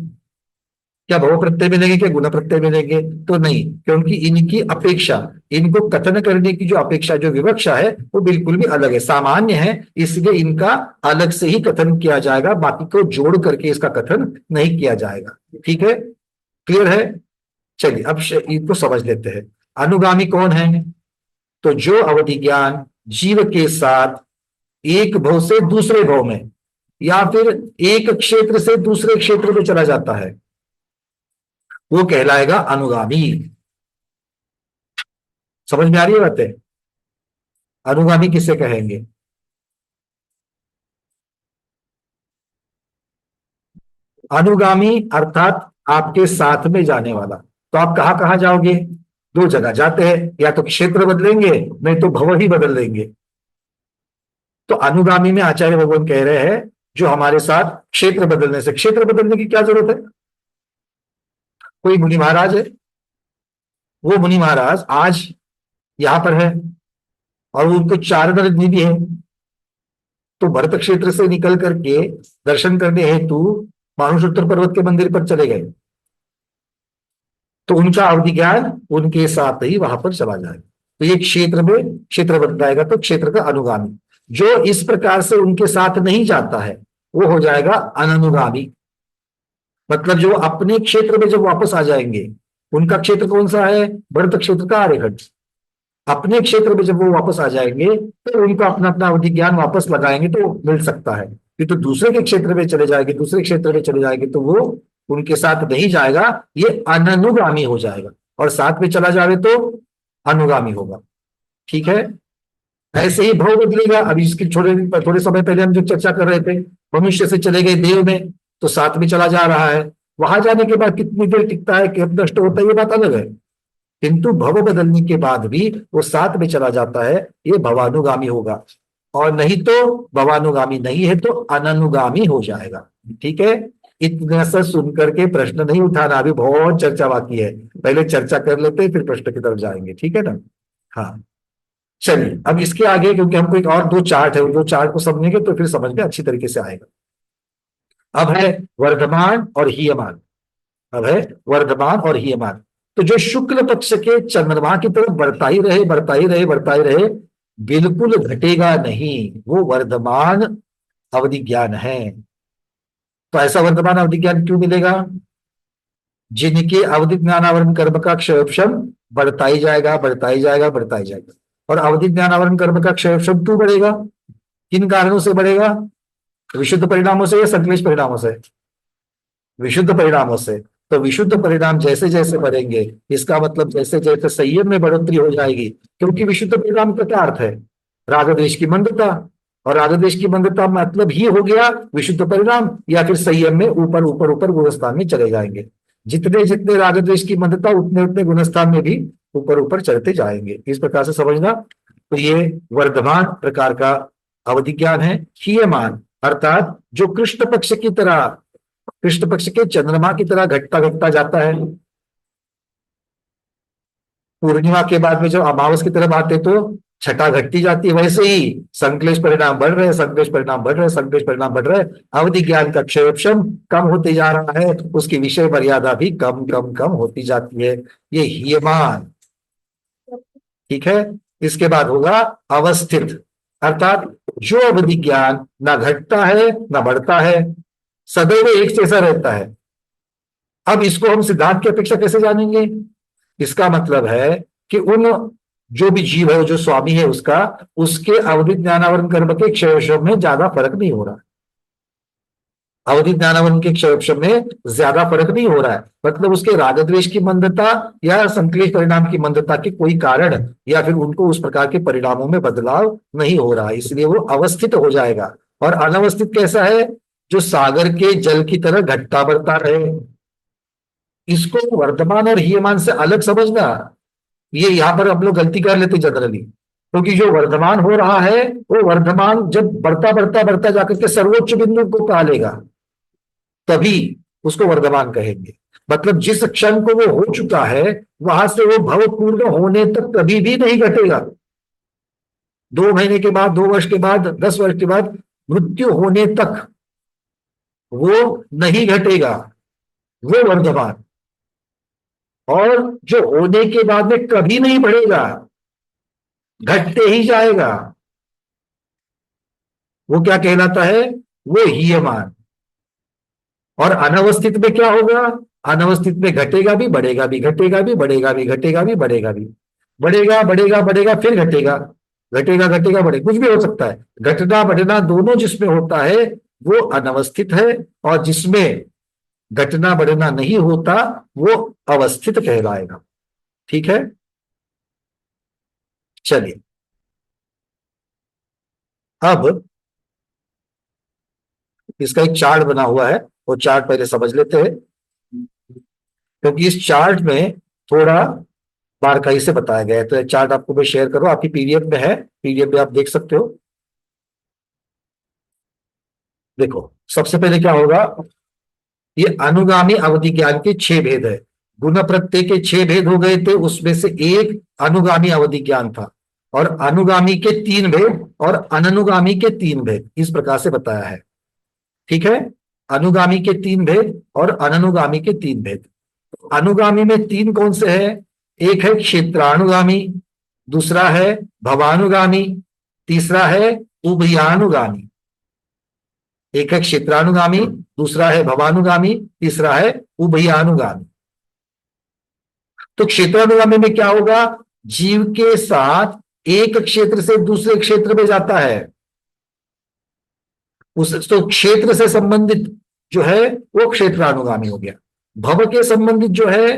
A: क्या भव प्रत्यय में लेंगे क्या गुण प्रत्यय में लेंगे? तो नहीं, क्योंकि इनकी अपेक्षा इनको कथन करने की जो अपेक्षा, जो विवक्षा है, वो बिल्कुल भी अलग है, सामान्य है, इसलिए इनका अलग से ही कथन किया जाएगा, बाकी को जोड़ करके इसका कथन नहीं किया जाएगा। ठीक है, क्लियर है? चलिए अब इनको समझ लेते हैं। अनुगामी कौन है? तो जो अवधि ज्ञान जीव के साथ एक भव से दूसरे भव में या फिर एक क्षेत्र से दूसरे क्षेत्र में चला जाता है, वो कहलाएगा अनुगामी। समझ में आ रही है बातें? अनुगामी किसे कहेंगे? अनुगामी अर्थात आपके साथ में जाने वाला। तो आप कहां कहां जाओगे? दो जगह जाते हैं, या तो क्षेत्र बदलेंगे नहीं तो भव ही बदल देंगे। तो अनुगामी में आचार्य भगवान कह रहे हैं जो हमारे साथ क्षेत्र बदलने से, क्षेत्र बदलने की क्या जरूरत है? कोई मुनि महाराज है, वो मुनि महाराज आज यहां पर है और उनको 4 नदी भी है, तो भरत क्षेत्र से निकल करके दर्शन करने हेतु मानुषोत्तर पर्वत के मंदिर पर चले गए, तो उनका अवधि ज्ञान उनके साथ ही वहां पर चला जाएगा। तो ये क्षेत्र में क्षेत्र बदल जाएगा, तो क्षेत्र का अनुगामी। जो इस प्रकार से उनके साथ नहीं जाता है वो हो जाएगा अननुगामी। मतलब जो अपने क्षेत्र में जब वापस आ जाएंगे, उनका क्षेत्र कौन सा है? भरत क्षेत्र का आर्यभट्ट। अपने क्षेत्र में जब वो वापस आ जाएंगे तो उनका अपना अपना अवधि ज्ञान वापस लगाएंगे तो मिल सकता है। कि तो दूसरे के क्षेत्र में चले जाएंगे, दूसरे क्षेत्र में चले जाएंगे तो वो उनके साथ नहीं जाएगा, ये अननुगामी हो जाएगा। और साथ में चला जाए तो अनुगामी होगा। ठीक है, ऐसे ही भव बदलेगा। अभी इसके थोड़े समय पहले हम जो चर्चा कर रहे थे, मनुष्य से चले गए देव में, तो साथ में चला जा रहा है। वहां जाने के बाद कितनी देर टिकता है, कब नष्ट होता है, ये बात अलग है। किंतु भव बदलने के बाद भी वो साथ में चला जाता है, ये भवानुगामी होगा। और नहीं तो भवानुगामी नहीं है तो अननुगामी हो जाएगा। ठीक है, इतना सा सुन करके प्रश्न नहीं उठाना, अभी बहुत चर्चा बाकी है। पहले चर्चा कर लेते हैं फिर प्रश्न की तरफ जाएंगे। ठीक है ना? हाँ, चलिए अब इसके आगे, क्योंकि हमको एक और 2 चार्ट है, उन 2 चार्ट को समझेंगे तो फिर समझ में अच्छी तरीके से आएगा। अब है वर्धमान और हीयमान। अब है वर्धमान और हीयमान। तो जो शुक्ल पक्ष के चंद्रमा की तरफ बढ़ता ही रहे, बढ़ता ही रहे, बढ़ता ही रहे, बिल्कुल घटेगा नहीं, वो वर्धमान अवधि ज्ञान है। तो ऐसा वर्धमान अवधि ज्ञान क्यों मिलेगा? जिनके अवधि ज्ञानावरण कर्म का क्षयोपशम बढ़ता ही जाएगा, बढ़ता ही जाएगा, बढ़ता ही जाएगा। और अवधि ज्ञानावरण कर्म का क्षयोपशम क्यों बढ़ेगा? किन कारणों से बढ़ेगा? विशुद्ध परिणामों से या संक्लेश परिणामों से? विशुद्ध परिणामों से। तो विशुद्ध परिणाम जैसे जैसे बढ़ेंगे, इसका मतलब जैसे जैसे संयम में बढ़ोतरी हो जाएगी। क्योंकि विशुद्ध परिणाम का क्या अर्थ है? राग द्वेष की मंदता। और राग द्वेष की मंदता मतलब ही हो गया विशुद्ध परिणाम, या फिर संयम में ऊपर ऊपर ऊपर गुणस्थान में चले जाएंगे। जितने जितने राग द्वेष की मंदता, उतने उतने गुणस्थान में भी ऊपर ऊपर चढ़ते जाएंगे। इस प्रकार से समझना। तो ये वर्धमान प्रकार का अवधि ज्ञान है। हीयमान अर्थात जो कृष्ण पक्ष की तरह, कृष्ण पक्ष के चंद्रमा की तरह घटता घटता जाता है। पूर्णिमा के बाद में जब अमावस की तरफ आते तो छठा घटती जाती है, वैसे ही संक्लेश परिणाम बढ़ रहे, संक्लेश परिणाम बढ़ रहे, संक्लेश परिणाम बढ़ रहे। अवधि ज्ञान का क्षयोपशम कम होते जा रहा है, उसकी विषय मर्यादा भी कम कम कम होती जाती है। ये हीयमान। ठीक है, इसके बाद होगा अवस्थित अर्थात जो अवधि ज्ञान ना घटता है ना बढ़ता है, सदैव एक जैसा रहता है। अब इसको हम सिद्धांत की अपेक्षा कैसे जानेंगे? इसका मतलब है कि उन जो भी जीव है, जो स्वामी है उसका, उसके अवधि ज्ञानावरण कर्म के क्षयोपशम में ज्यादा फर्क नहीं हो रहा है। अवधि ज्ञानावरण के क्षयोपशम में ज्यादा फर्क नहीं हो रहा है, मतलब उसके राग द्वेष की मंदता या संक्लेश परिणाम की मंदता के कोई कारण या फिर उनको उस प्रकार के परिणामों में बदलाव नहीं हो रहा है, इसलिए वो अवस्थित हो जाएगा। और अनवस्थित कैसा है? जो सागर के जल की तरह घटता बढ़ता रहे। इसको वर्धमान और हीयमान से अलग समझना। ये यहां पर हम लोग गलती कर लेते जनरली, क्योंकि जो वर्धमान हो रहा है वो वर्धमान जब बढ़ता बढ़ता बढ़ता जाकर के सर्वोच्च बिंदु को पा लेगा तभी उसको वर्धमान कहेंगे। मतलब जिस क्षण को वो हो चुका है वहां से वो भव पूर्ण होने तक कभी भी नहीं घटेगा। 2 महीने के बाद, 2 वर्ष के बाद, 10 वर्ष के बाद मृत्यु होने तक वो नहीं घटेगा, वो वर्धमान। और जो होने के बाद में कभी नहीं बढ़ेगा, घटते ही जाएगा। वो क्या कहलाता है? वो हीयमान। और अनवस्थित में क्या होगा? अनवस्थित में घटेगा भी, बढ़ेगा भी, घटेगा भी, बढ़ेगा भी, घटेगा भी, बढ़ेगा भी, बढ़ेगा बढ़ेगा बढ़ेगा, फिर घटेगा, घटेगा घटेगा बढ़ेगा, कुछ भी हो सकता है। घटना बढ़ना दोनों जिसमें होता है वो अनवस्थित है, और जिसमें घटना बढ़ना नहीं होता वो अवस्थित कहलाएगा। ठीक है, चलिए अब इसका एक चार्ट बना हुआ है, वो चार्ट पहले समझ लेते हैं, क्योंकि इस चार्ट में थोड़ा बारकाई से बताया गया है। तो ये चार्ट आपको मैं शेयर करूं, आपकी पीडीएफ में है, पीडीएफ में आप देख सकते हो। देखो सबसे पहले क्या होगा, ये अनुगामी अवधि ज्ञान के 6 भेद है। गुण प्रत्यय के 6 भेद हो गए थे, उसमें से एक अनुगामी अवधि ज्ञान था, और अनुगामी के 3 भेद और अननुगामी के 3 भेद, इस प्रकार से बताया है। ठीक है, अनुगामी के 3 भेद और अननुगामी के 3 भेद। अनुगामी में 3 कौन से हैं? एक है क्षेत्रानुगामी, दूसरा है भवानुगामी, तीसरा है उभयानुगामी। एक है क्षेत्रानुगामी, दूसरा है भवानुगामी, तीसरा है उभयानुगामी। तो क्षेत्रानुगामी में क्या होगा? जीव के साथ एक क्षेत्र से दूसरे क्षेत्र में जाता है, उस तो क्षेत्र से संबंधित जो है वो क्षेत्रानुगामी हो गया। भव के संबंधित जो है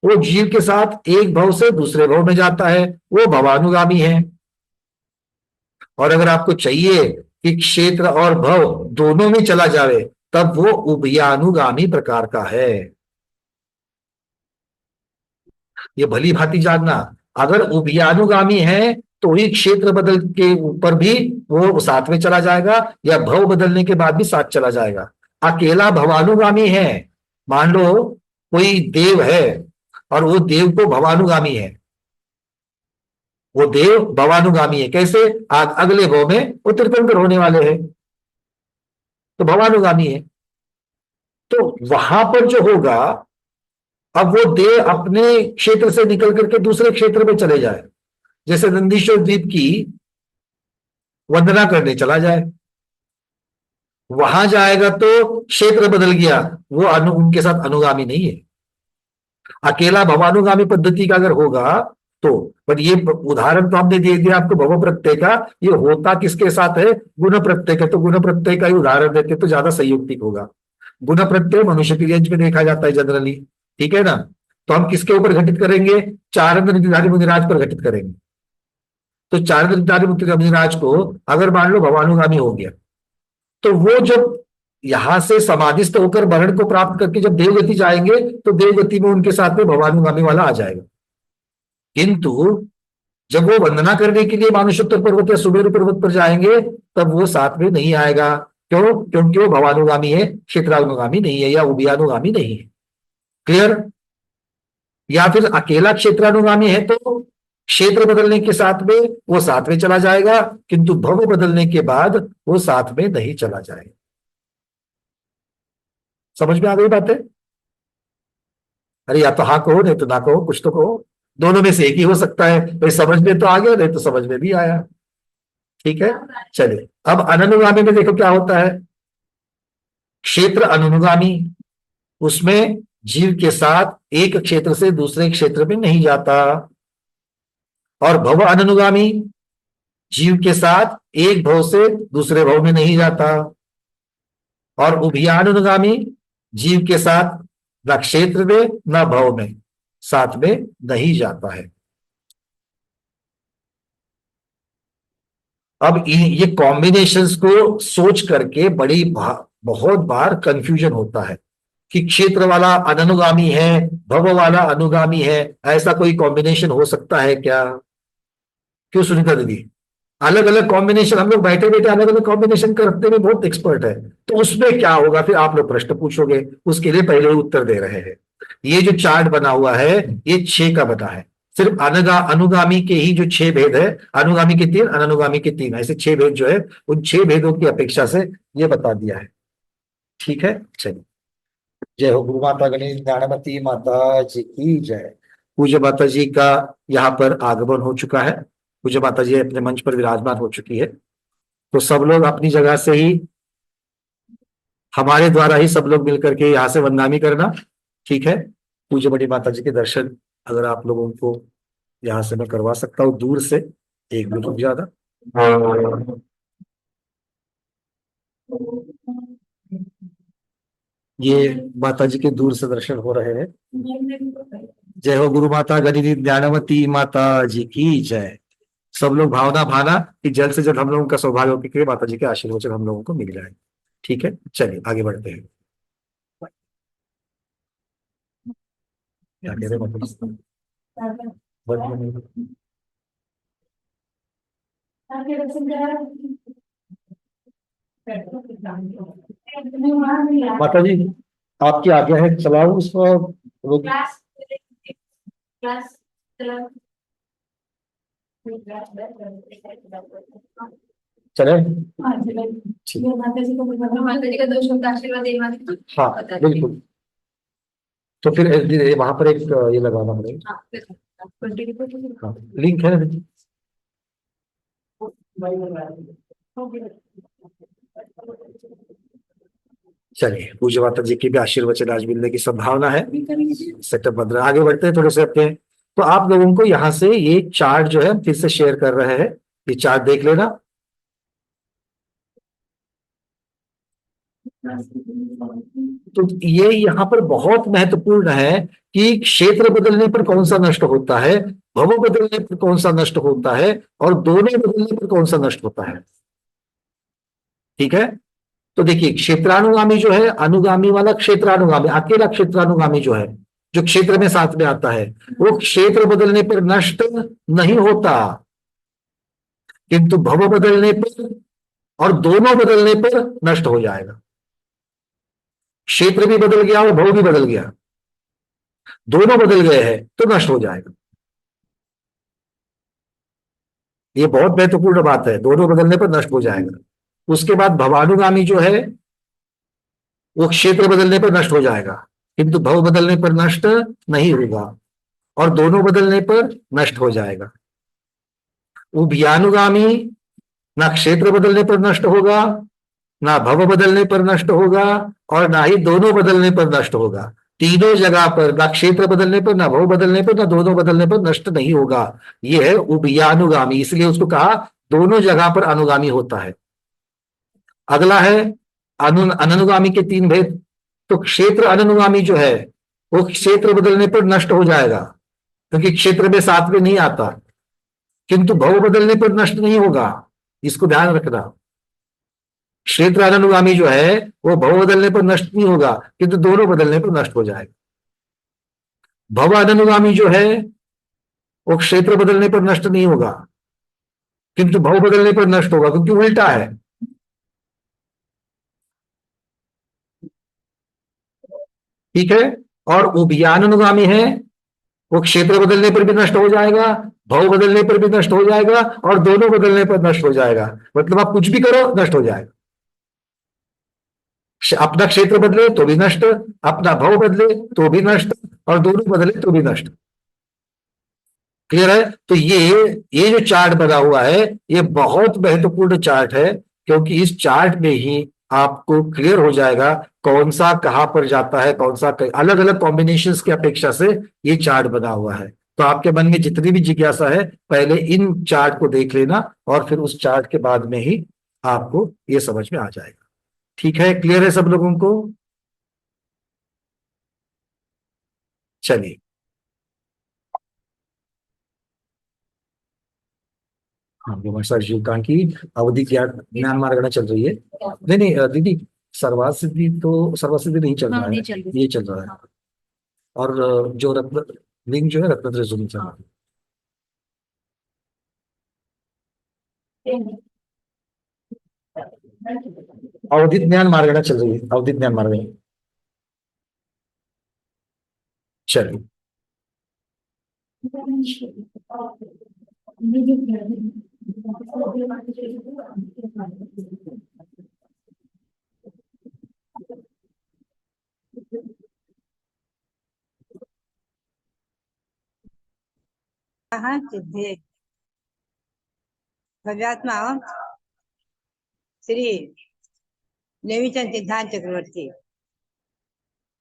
A: वो जीव के साथ एक भव से दूसरे भव में जाता है, वो भवानुगामी है। और अगर आपको चाहिए कि क्षेत्र और भव दोनों में चला जाए, तब वो उभयानुगामी प्रकार का है। ये भली भांति जानना, अगर उभयानुगामी है तो ही क्षेत्र बदल के ऊपर भी वो साथ में चला जाएगा, या भव बदलने के बाद भी साथ चला जाएगा। अकेला भवानुगामी है, मान लो कोई देव है और वो देव को भवानुगामी है, वो देव भवानुगामी है, कैसे? अगले भव में वो तीर्थंकर होने वाले हैं, तो भवानुगामी है। तो वहां पर जो होगा, अब वो देव अपने क्षेत्र से निकल करके दूसरे क्षेत्र में चले जाए, जैसे नंदीश्वर द्वीप की वंदना करने चला जाए, वहां जाएगा तो क्षेत्र बदल गया, वो उनके साथ अनुगामी नहीं है। अकेला भवानुगामी पद्धति का अगर होगा तो, पर ये उदाहरण तो हमने दे दिया आपको भव प्रत्यय का, ये होता किसके साथ है? गुण प्रत्यय का। तो गुण प्रत्यय का ही उदाहरण देते तो ज्यादा संयुक्तिक होगा। गुण प्रत्यय मनुष्य की रेंज में देखा जाता है जनरली, ठीक है ना। तो हम किसके ऊपर घटित करेंगे? चारण नीतिधारी मुनिराज पर घटित करेंगे। तो चारण नीतिधारी मुनिराज को अगर मान लो भवानुगामी हो गया, तो वो जब यहां से समाधिस्थ होकर वर्ण को प्राप्त करके जब देवगति जाएंगे, तो देवगति में उनके साथ में भवानुगामी वाला आ जाएगा। किंतु जब वो वंदना करने के लिए मानुषोत्तर पर्वत या सुमेरु पर्वत पर जाएंगे, तब वो साथ में नहीं आएगा। क्यों? क्योंकि वो भवानुगामी है, क्षेत्रानुगामी नहीं है, या उभयानुगामी नहीं है। क्लियर? या फिर अकेला क्षेत्रानुगामी है तो क्षेत्र बदलने के साथ में वो साथ में चला जाएगा, किंतु भव बदलने के बाद वो साथ में नहीं चला जाएगा। समझ में आ गई बातें? अरे या तो हाँ कहो, नहीं तो ना कहो, कुछ तो कहो, दोनों में से एक ही हो सकता है। भाई समझ में तो आ गया, नहीं तो समझ में भी आया। ठीक है, चलिए अब अननुगामी में देखो क्या होता है। क्षेत्र अनुगामी, उसमें जीव के साथ एक क्षेत्र से दूसरे क्षेत्र में नहीं जाता। और भव अनुगामी, जीव के साथ एक भव से दूसरे भव में नहीं जाता। और उभयानुगामी, जीव के साथ न क्षेत्र में न भव में साथ में नहीं जाता है। अब ये कॉम्बिनेशंस को सोच करके बहुत बार कंफ्यूजन होता है कि क्षेत्र वाला अननुगामी है, भव वाला अनुगामी है, ऐसा कोई कॉम्बिनेशन हो सकता है क्या? क्यों सुनीता दीदी? अलग अलग कॉम्बिनेशन, हम लोग बैठे बैठे अलग अलग कॉम्बिनेशन करने में बहुत एक्सपर्ट है, तो उसमें क्या होगा? फिर आप लोग प्रश्न पूछोगे, उसके लिए पहले ही उत्तर दे रहे हैं। ये जो चार्ट बना हुआ है ये 6 का बना है, सिर्फ अनुगामी के ही जो 6 भेद है, अनुगामी के 3, अननुगामी के 3, ऐसे 6 भेद जो है, उन 6 भेदों की अपेक्षा से ये बता दिया है। ठीक है, चलिए। जय हो गुरु माता गणेश ज्ञानमती माता जी की जय। पूज्य माता जी का यहाँ पर आगमन हो चुका है। पूज्य माता जी अपने मंच पर विराजमान हो चुकी है। तो सब लोग अपनी जगह से ही, हमारे द्वारा ही सब लोग मिलकर के यहाँ से वंदनामी करना, ठीक है। पूज्य बड़ी माता जी के दर्शन अगर आप लोगों को यहाँ से मैं करवा सकता हूँ दूर से, एक मिनट रुक ज्यादा। ये माता जी के दूर से दर्शन हो रहे हैं। जय हो गुरु माता गणिनी ज्ञानवती माता जी की जय। सब लोग भावना भाना कि जल्द से जल्द हम लोगों का सौभाग्य हो कि माता जी के आशीर्वचन हम लोगों को मिल जाए। ठीक है, चलिए आगे बढ़ते हैं। क्या कह रहे हैं? माता जी आपकी आज्ञा है, चलाओ उसको। चले
F: माता जी का 2 शब्द आशीर्वाद देना।
A: हाँ बिल्कुल। तो फिर वहां पर एक ये लगाना पड़ेगा। हाँ, लिंक है ना। चलिए, पूज्य माता जी की भी आशीर्वचन आज मिलने की संभावना है। सेटअप बन रहा है, आगे बढ़ते हैं थोड़े से अपने। तो आप लोगों को यहाँ से ये चार्ट जो है फिर से शेयर कर रहे हैं, ये चार्ट देख लेना। तो ये यहाँ पर बहुत महत्वपूर्ण है कि क्षेत्र बदलने पर कौन सा नष्ट होता है, भव बदलने पर कौन सा नष्ट होता है, और दोनों बदलने पर कौन सा नष्ट होता है। ठीक है, तो देखिए क्षेत्रानुगामी जो है, अनुगामी वाला क्षेत्रानुगामी, अकेला क्षेत्रानुगामी जो है, जो क्षेत्र में साथ में आता है, वो क्षेत्र बदलने पर नष्ट नहीं होता, किंतु भव बदलने पर और दोनों बदलने पर नष्ट हो जाएगा। क्षेत्र भी बदल गया और भव भी बदल गया, दोनों बदल गए हैं तो नष्ट हो जाएगा। ये बहुत महत्वपूर्ण बात है, दोनों बदलने पर नष्ट हो जाएगा। उसके बाद भवानुगामी जो है वो क्षेत्र बदलने पर नष्ट हो जाएगा, किंतु भव बदलने पर नष्ट नहीं होगा, और दोनों बदलने पर नष्ट हो जाएगा। उभयानुगामी ना क्षेत्र बदलने पर नष्ट होगा, ना भव बदलने पर नष्ट होगा, और ना ही दोनों बदलने पर नष्ट होगा। तीनों जगह पर ना क्षेत्र बदलने पर, ना भव बदलने पर, ना दोनों बदलने पर नष्ट नहीं होगा। यह है उभयानुगामी, इसलिए उसको कहा दोनों जगह पर अनुगामी होता है। अगला है अननुगामी के 3 भेद। तो क्षेत्र अननुगामी जो है वो क्षेत्र बदलने पर नष्ट हो जाएगा, क्योंकि क्षेत्र में साथ में नहीं आता, किंतु भव बदलने पर नष्ट नहीं होगा, इसको ध्यान रखना। क्षेत्र अननुगामी जो है वो भव बदलने पर नष्ट नहीं होगा, किंतु दोनों बदलने पर नष्ट हो जाएगा। भव अननुगामी जो है वो क्षेत्र बदलने पर नष्ट नहीं होगा, किंतु भव बदलने पर नष्ट होगा, क्योंकि उल्टा है। ठीक है, और उभयानुगामी है वो क्षेत्र बदलने पर भी नष्ट हो जाएगा, भव बदलने पर भी नष्ट हो जाएगा, और दोनों बदलने पर नष्ट हो जाएगा। मतलब आप कुछ भी करो नष्ट हो जाएगा। अपना क्षेत्र बदले तो भी नष्ट, अपना भव बदले तो भी नष्ट, और दोनों बदले तो भी नष्ट। क्लियर है? तो ये जो चार्ट बना हुआ है ये बहुत महत्वपूर्ण चार्ट है, क्योंकि इस चार्ट में ही आपको क्लियर हो जाएगा कौन सा कहां पर जाता है, कौन सा अलग अलग कॉम्बिनेशंस की अपेक्षा से ये चार्ट बना हुआ है। तो आपके मन में जितनी भी जिज्ञासा है पहले इन चार्ट को देख लेना, और फिर उस चार्ट के बाद में ही आपको ये समझ में आ जाएगा। ठीक है, क्लियर है सब लोगों को? चलिए, हाँ विमर्शा जीविका की अवधि ज्ञान मार्गना चल रही है। नहीं नहीं दीदी, सर्वासिद्धि तो सर्वासिद्धि नहीं चल रहा है, ये चल रहा है। और जो रत्न लिंग जो है रत्न चल रहा है। अवधित ज्ञान मार्गना चल रही है, अवधित ज्ञान मार्गना। चलिए,
D: कहाँ के थे?
N: भव्यात्मा श्री नेमिचंद सिद्धांत चक्रवर्ती,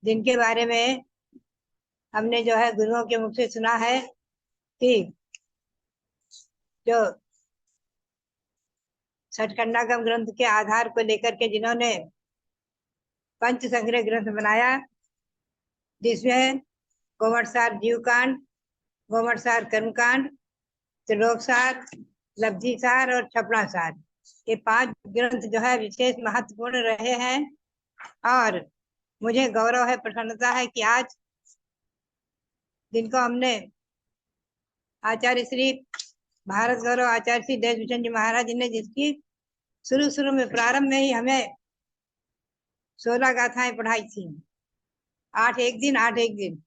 N: जिनके बारे में हमने जो है गुरुओं के मुख से सुना है कि जो षटखंडागम ग्रंथ के आधार को लेकर के जिन्होंने पंच संग्रह ग्रंथ बनाया, जिसमें गोमटसार जीवकांड, गोमटसार कर्मकांड, त्रिलोकसार, लब्धिसार और छपड़ासार, ये 5 ग्रंथ जो है विशेष महत्वपूर्ण रहे हैं। और मुझे गौरव है, प्रसन्नता है कि आज जिनको हमने आचार्य श्री भारत गौरव आचार्य श्री देशभूषण जी महाराज जी ने, जिसकी शुरू में प्रारंभ में ही हमें 16 गाथाएं पढ़ाई थी, 8 एक दिन,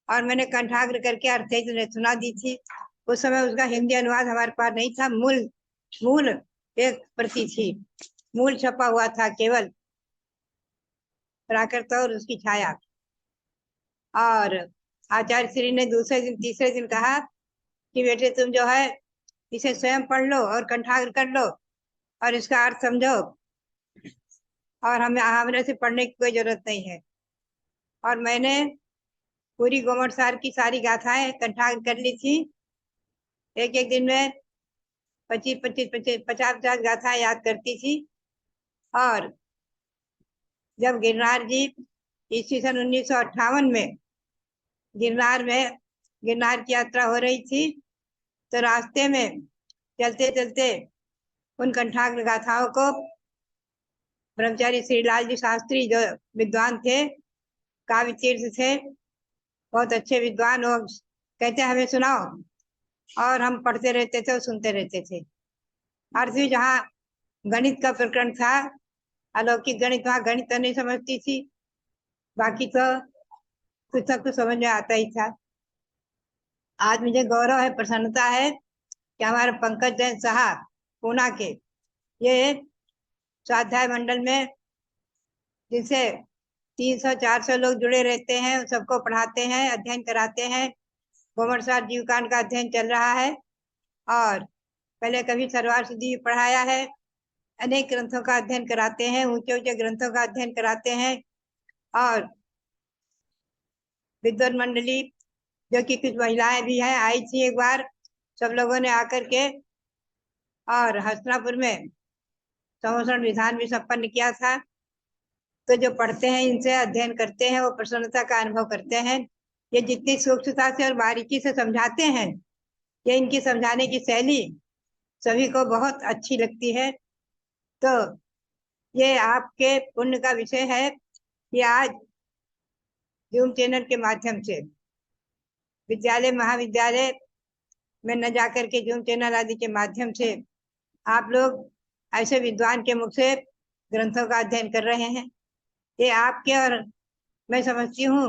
N: और मैंने कंठाग्र करके अर्थ सुना दी थी। उस समय उसका हिंदी अनुवाद हमारे पास नहीं था, मूल एक प्रति थी, मूल छपा हुआ था केवल प्राकृत और उसकी छाया। और आचार्य श्री ने दूसरे दिन तीसरे दिन कहा कि बेटे तुम जो है इसे स्वयं पढ़ लो और कंठाग्र कर लो और इसका अर्थ समझो, और हमने से पढ़ने की कोई जरूरत नहीं है। और मैंने पूरी गोमटसार की सारी गाथाएं कंठाग्र कर ली थी। एक दिन में 50 गाथाएं याद करती थी। और जब गिरनार जी ईस्वी सन 1958 में गिरनार की यात्रा हो रही थी, तो रास्ते में चलते चलते उन कंठाग्र गाथाओं को ब्रह्मचारी श्रीलाल जी शास्त्री, जो विद्वान थे, काव्य तीर्थ थे, बहुत अच्छे विद्वान, वो कहते हमें सुनाओ, और हम पढ़ते रहते थे और सुनते रहते थे। आरती जहाँ गणित का प्रकरण था, अलौकिक गणित, वहाँ गणित तो नहीं समझती थी, बाकी तो कुछ ना कुछ समझ में आता ही था। आज मुझे गौरव है, प्रसन्नता है कि हमारे पंकज जैन साहब पूना के, ये स्वाध्याय मंडल में जिनसे 300-400 लोग जुड़े रहते हैं, सबको पढ़ाते हैं, अध्ययन कराते हैं। गोमटसार जीवकांड का अध्ययन चल रहा है, और पहले कभी सरवार सिद्धि पढ़ाया है। अनेक ग्रंथों का अध्ययन कराते हैं, ऊंचे ग्रंथों का अध्ययन कराते हैं। और विद्वान मंडली, जो कि कुछ महिलाएं भी हैं, आई थी एक बार, सब लोगों ने आकर के और हस्तिनापुर में संवत्सरण विधान भी संपन्न किया था। तो जो पढ़ते हैं, इनसे अध्ययन करते हैं, वो प्रसन्नता का अनुभव करते हैं। ये जितनी सूक्ष्मता से और बारीकी से समझाते हैं, ये इनकी समझाने की शैली सभी को बहुत अच्छी लगती है। तो ये आपके पुण्य का विषय है कि आज जूम चैनल के माध्यम से विद्यालय महाविद्यालय में न जाकर के जूम चैनल आदि के माध्यम से आप लोग ऐसे विद्वान के मुख से ग्रंथों का अध्ययन कर रहे हैं। ये आपके और मैं समझती हूँ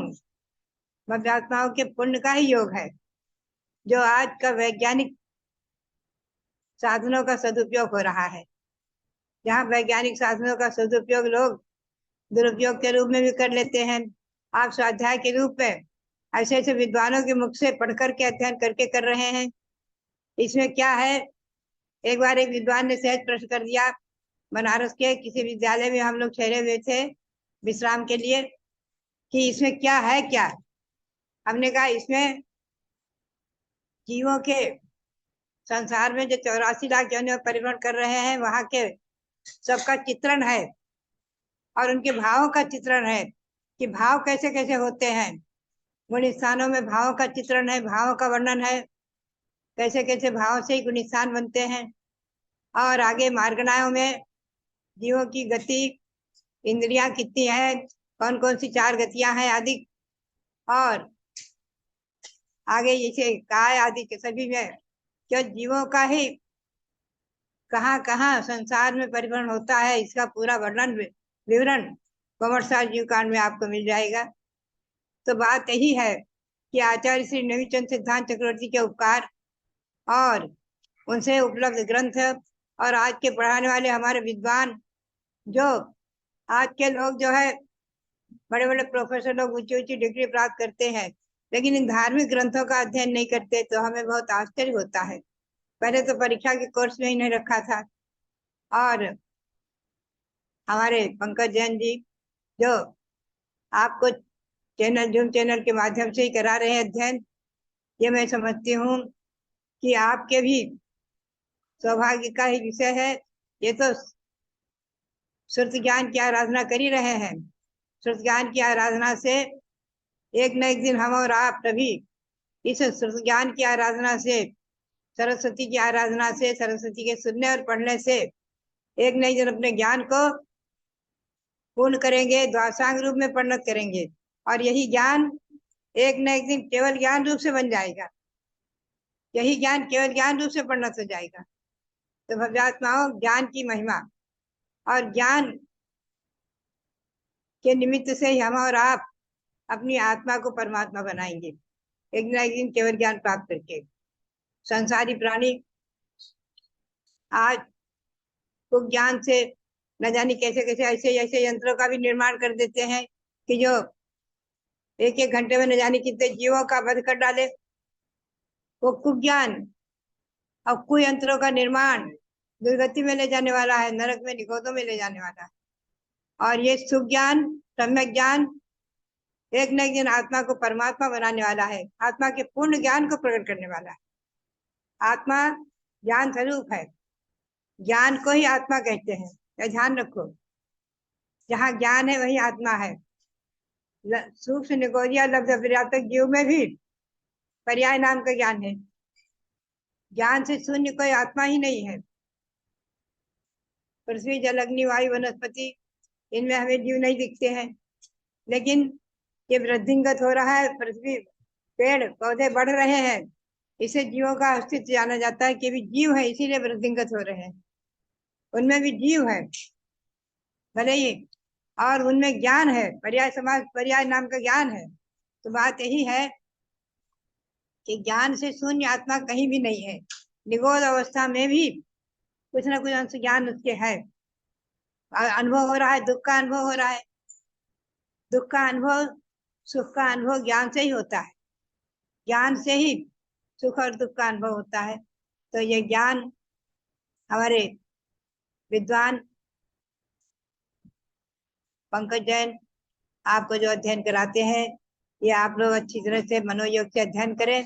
N: मध्यात्माओं के पुण्य का ही योग है, जो आज का वैज्ञानिक साधनों का सदुपयोग हो रहा है। जहाँ वैज्ञानिक साधनों का सदुपयोग लोग दुरुपयोग के रूप में भी कर लेते हैं, आप स्वाध्याय के रूप में ऐसे ऐसे विद्वानों के मुख से पढ़ करके अध्ययन करके कर रहे हैं। इसमें क्या है, एक बार एक विद्वान ने सहज प्रश्न कर दिया, बनारस के किसी विद्यालय में हम लोग ठहरे हुए थे विश्राम के लिए, कि इसमें क्या है क्या। हमने कहा इसमें जीवों के संसार में जो 84 लाख जौन परिभ्रमण कर रहे हैं, वहां के सबका चित्रण है, और उनके भावों का चित्रण है कि भाव कैसे कैसे होते हैं। गुण स्थानों में भावों का चित्रण है, भावों का वर्णन है, कैसे कैसे भाव से ही गुण स्थान बनते हैं। और आगे मार्गणाओं में जीवों की गति, इंद्रियां कितनी है, कौन कौन सी 4 गतियां हैं आदि, और आगे जैसे काय आदि के सभी में जो जीवों का ही कहाँ कहाँ संसार में परिभ्रमण होता है, इसका पूरा वर्णन विवरण गोमटसार जीवकांड में आपको मिल जाएगा। तो बात यही है कि आचार्य श्री नेमिचंद सिद्धांत चक्रवर्ती के उपकार और उनसे उपलब्ध ग्रंथ, और आज के पढ़ाने वाले हमारे विद्वान, जो आज के लोग जो है बड़े बड़े प्रोफेसर लोग ऊंची डिग्री प्राप्त करते हैं, लेकिन इन धार्मिक ग्रंथों का अध्ययन नहीं करते, तो हमें बहुत आश्चर्य होता है। पहले तो परीक्षा के कोर्स में ही नहीं रखा था। और हमारे पंकज जैन जी जो आपको चैनल जूम चैनल के माध्यम से ही करा रहे हैं अध्ययन, ये मैं समझती हूँ कि आपके भी सौभाग्य का ही विषय है। ये तो श्रुति ज्ञान की आराधना कर ही रहे हैं। श्रुति ज्ञान की आराधना से एक न एक दिन हम और आप सभी इस श्रुति ज्ञान की आराधना से, सरस्वती की आराधना से, सरस्वती के सुनने और पढ़ने से एक न एक दिन अपने ज्ञान को पूर्ण करेंगे, द्वादशांग रूप में परिणत करेंगे और यही ज्ञान एक न एक दिन केवल ज्ञान रूप से बन जाएगा। यही ज्ञान केवल ज्ञान रूप से परिणत हो जाएगा। तो भव्यात्माओं, ज्ञान की महिमा और ज्ञान के निमित्त से ही हम और आप अपनी आत्मा को परमात्मा बनाएंगे एक न एक दिन केवल ज्ञान प्राप्त करके। संसारी प्राणी आज तो ज्ञान से न जाने कैसे कैसे ऐसे ऐसे यंत्रों का भी निर्माण कर देते हैं कि जो एक एक घंटे में न जाने कितने जीवों का वध कर डाले। वो कुज्ञान और कुयंत्रों का निर्माण दुर्गति में ले जाने वाला है, नरक में, निगोदों में ले जाने वाला है। और ये सुज्ञान, सम्यक ज्ञान एक न एक दिन आत्मा को परमात्मा बनाने वाला है, आत्मा के पूर्ण ज्ञान को प्रकट करने वाला है। आत्मा ज्ञान स्वरूप है, ज्ञान को ही आत्मा कहते हैं, यह ध्यान रखो। जहाँ ज्ञान है वही आत्मा है। सूक्ष्म निगोदिया लब्ध विरातक जीव में भी पर्याय नाम का ज्ञान है। ज्ञान से शून्य कोई आत्मा ही नहीं है। पृथ्वी, जल, अग्नि, वायु, वनस्पति, इनमें हमें जीव नहीं दिखते हैं, लेकिन ये वृद्धिंगत हो रहा है। पृथ्वी, पेड़ पौधे बढ़ रहे हैं, इसे जीवों का अस्तित्व जाना जाता है कि भी जीव है, इसीलिए वृद्धिंगत हो रहे हैं। उनमें भी जीव है भले ही, और उनमें ज्ञान है, पर्याय समाज पर्याय नाम का ज्ञान है। तो बात यही है कि ज्ञान से शून्य आत्मा कहीं भी नहीं है। निगोद अवस्था में भी कुछ ना कुछ अंश ज्ञान उसके है। अनुभव हो रहा है, दुख का अनुभव हो रहा है। दुख का अनुभव, सुख का अनुभव ज्ञान से ही होता है। ज्ञान से ही सुख और दुख का अनुभव होता है। तो ये ज्ञान हमारे विद्वान पंकज जैन आपको जो अध्ययन कराते हैं, ये आप लोग अच्छी तरह से मनोयोग से अध्ययन करें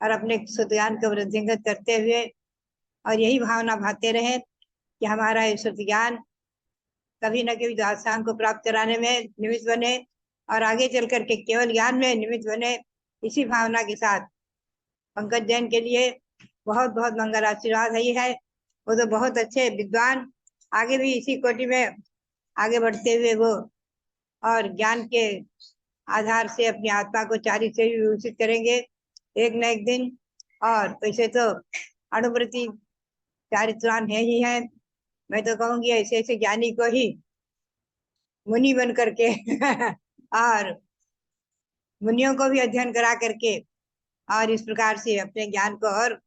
N: और अपने शुद्ध ज्ञान को वृद्धिंगत करते हुए और यही भावना भाते रहें कि हमारा ये शुद्ध ज्ञान कभी न कभी द्वादशांग को प्राप्त कराने में निमित्त बने और आगे चल करके केवल ज्ञान में निमित्त बने। इसी भावना के साथ पंकज जैन के लिए बहुत बहुत मंगल आशीर्वाद है। वो तो बहुत अच्छे विद्वान, आगे भी इसी कोटि में आगे बढ़ते हुए वो और ज्ञान के आधार से अपनी आत्मा को चारित्र से भी विकसित करेंगे एक न एक दिन। और वैसे तो अणुप्रति चारित्रवान है ही है। मैं तो कहूंगी ऐसे ऐसे ज्ञानी को ही मुनि बन करके और मुनियों को भी अध्ययन करा करके और इस प्रकार से अपने ज्ञान को और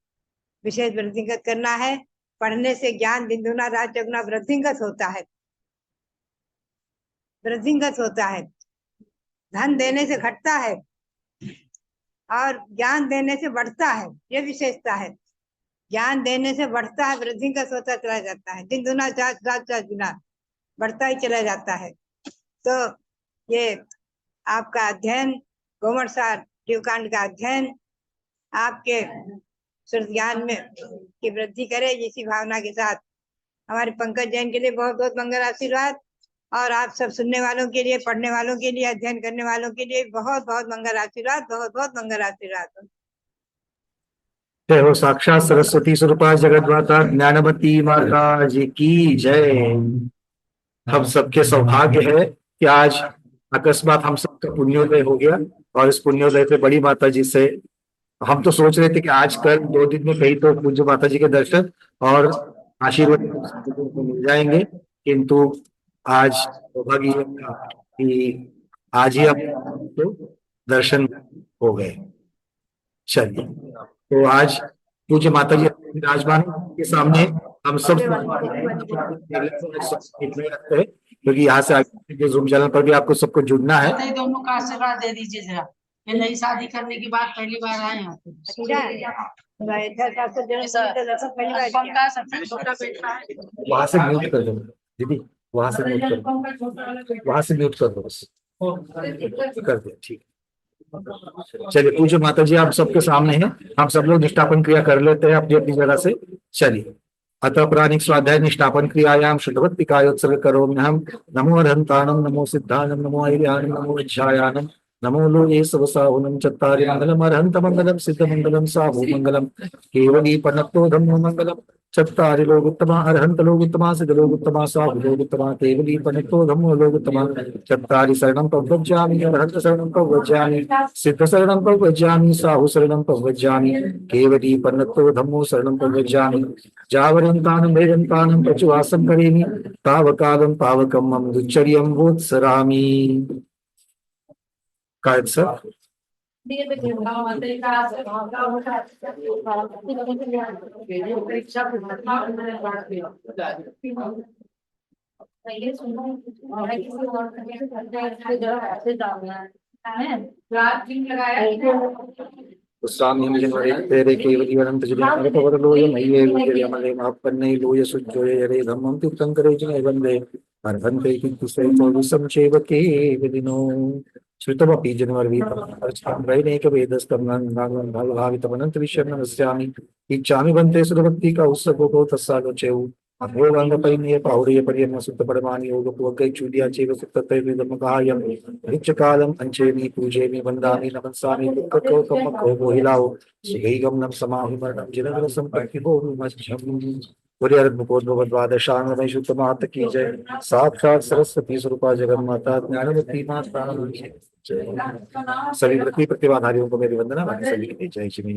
N: विशेष वृद्धिंगत करना है। पढ़ने से ज्ञान दिन दुना रात चौगुना वृद्धिंगत होता है, वृद्धिंगत होता है। धन देने से घटता है और ज्ञान देने से बढ़ता है, ये विशेषता है। ज्ञान देने से बढ़ता है, वृद्धिंगत होता चला जाता है, दिन दुना रात चौगुना बढ़ता ही चला जाता है। तो ये आपका अध्ययन, गोमटसार शिवकांड का अध्ययन आपके श्रुति ज्ञान में की वृद्धि करे, इसी भावना के साथ हमारे पंकज जैन के लिए बहुत बहुत मंगल आशीर्वाद और आप सब सुनने वालों के लिए, पढ़ने वालों के लिए, अध्ययन करने वालों के लिए बहुत बहुत मंगल आशीर्वाद, बहुत बहुत मंगल आशीर्वाद।
A: जय हो साक्षात सरस्वती स्वरूपा जगत माता ज्ञानवती माता जी की जय। हम सबके सौभाग्य है कि आज अकस्मात हम सबका पुण्योदय हो गया और इस पुण्योदय पे बड़ी माता जी से हम तो सोच रहे थे कि आज कल 2 दिन में कहीं तो पूज्य माता जी के दर्शन और आशीर्वाद मिल जाएंगे, किंतु आज सौभाग्य कि आज ही हम तो दर्शन हो गए। चलिए, तो आज पूज्य माता जी विराजमान के सामने हम सब रखते हैं, क्योंकि यहाँ से आगे जूम चैनल पर भी आपको सबको जुड़ना है।
O: दोनों का आशीर्वाद दे दीजिए जरा। ये नई शादी करने की बात पहली बार आए हैं।
N: इधर का तो जन्म तो दर्शन पहली बार
C: अनुपम
N: किया।
C: का सबसे छोटा बेटा है।
A: वहां से म्यूट कर दो दीदी, वहां से म्यूट कर दो, वहां से म्यूट कर दो बस, कर दिया, ठीक। चलिए पूज्य माता जी आप सबके सामने हैं, हम सब लोग निष्ठापन क्रिया कर लेते हैं अपनी अपनी जगह से। चलिए, अतः प्राणिक स्वाध्याय निष्ठापन क्रियायाम शुद्धवत्तिकायोत्सर्ग करोम्यहम्। नमो अरहन्ताणं, नमो सिद्धाणं, नमो ऐर्याणं, नमो विज्ञायानं, नमो लोये सवसाहुनं चत्तारि मंगलम् अरहन्त मंगलम् सिद्ध मंगलम् साहु मंगलम् केवली पनत्तो धम्मो मंगलम् चत्तारि लोकोत्तमा अरहन्त लोकोत्तमा सिद्ध लोकोत्तमा साहु लोकोत्तमा केवली पनत्तो धम्मो लोकोत्तमा चत्तारि शरणं प्रव्रजामि अरहन्त शरणं प्रव्रजामि सिद्ध शरणं प्रव्रजामि साहु शरणं प्रव्रजामि केवली पनत्तो धम्मो शरणं प्रव्रजामि जावरन्तानं वैरन्तानं प्रचुवासं करेमि तावकालं पावकं मम दुच्चर्यं वोत्सरामि। काय सर स्वामी तेरे केवली अनंत जलवरलोय मय्ये विजयमले महापन्ने लोय सुज्जोय रे धम्मं तीर्थंकरे जने वन्दे अर्हन्ते किन्तुसैतोविसं चैव केवलिनो श्रुतमपि जन्मर्वीतं वैनेकवेदस्तं भावितमनंत विषयं नमस्यामि इच्छामि भन्ते सुरभक्ति का उत्सवो तस्सालोचेउ अभोगंगपैन्ये पाहुर्य पर्यन्न सुत्त परमानि योगपूर्वकै चूडिया चैव सुत्ततैर्विदमकायं रिच्चकालं अंचेमि पूजेमि वन्दामि नमस्सामि दुःखको कमको मोहिलाओ सुगैगं नम समाहि मरणं जिनगर संपत्तिभो विमज्झम्। द्वादशांग में शुद्ध माता की जय, साक्षात सरस्वती स्वरूपा जगन्माता ज्ञानवती माता सभी प्रतिभाधारियों को मेरी वंदना, सभी जय श्री।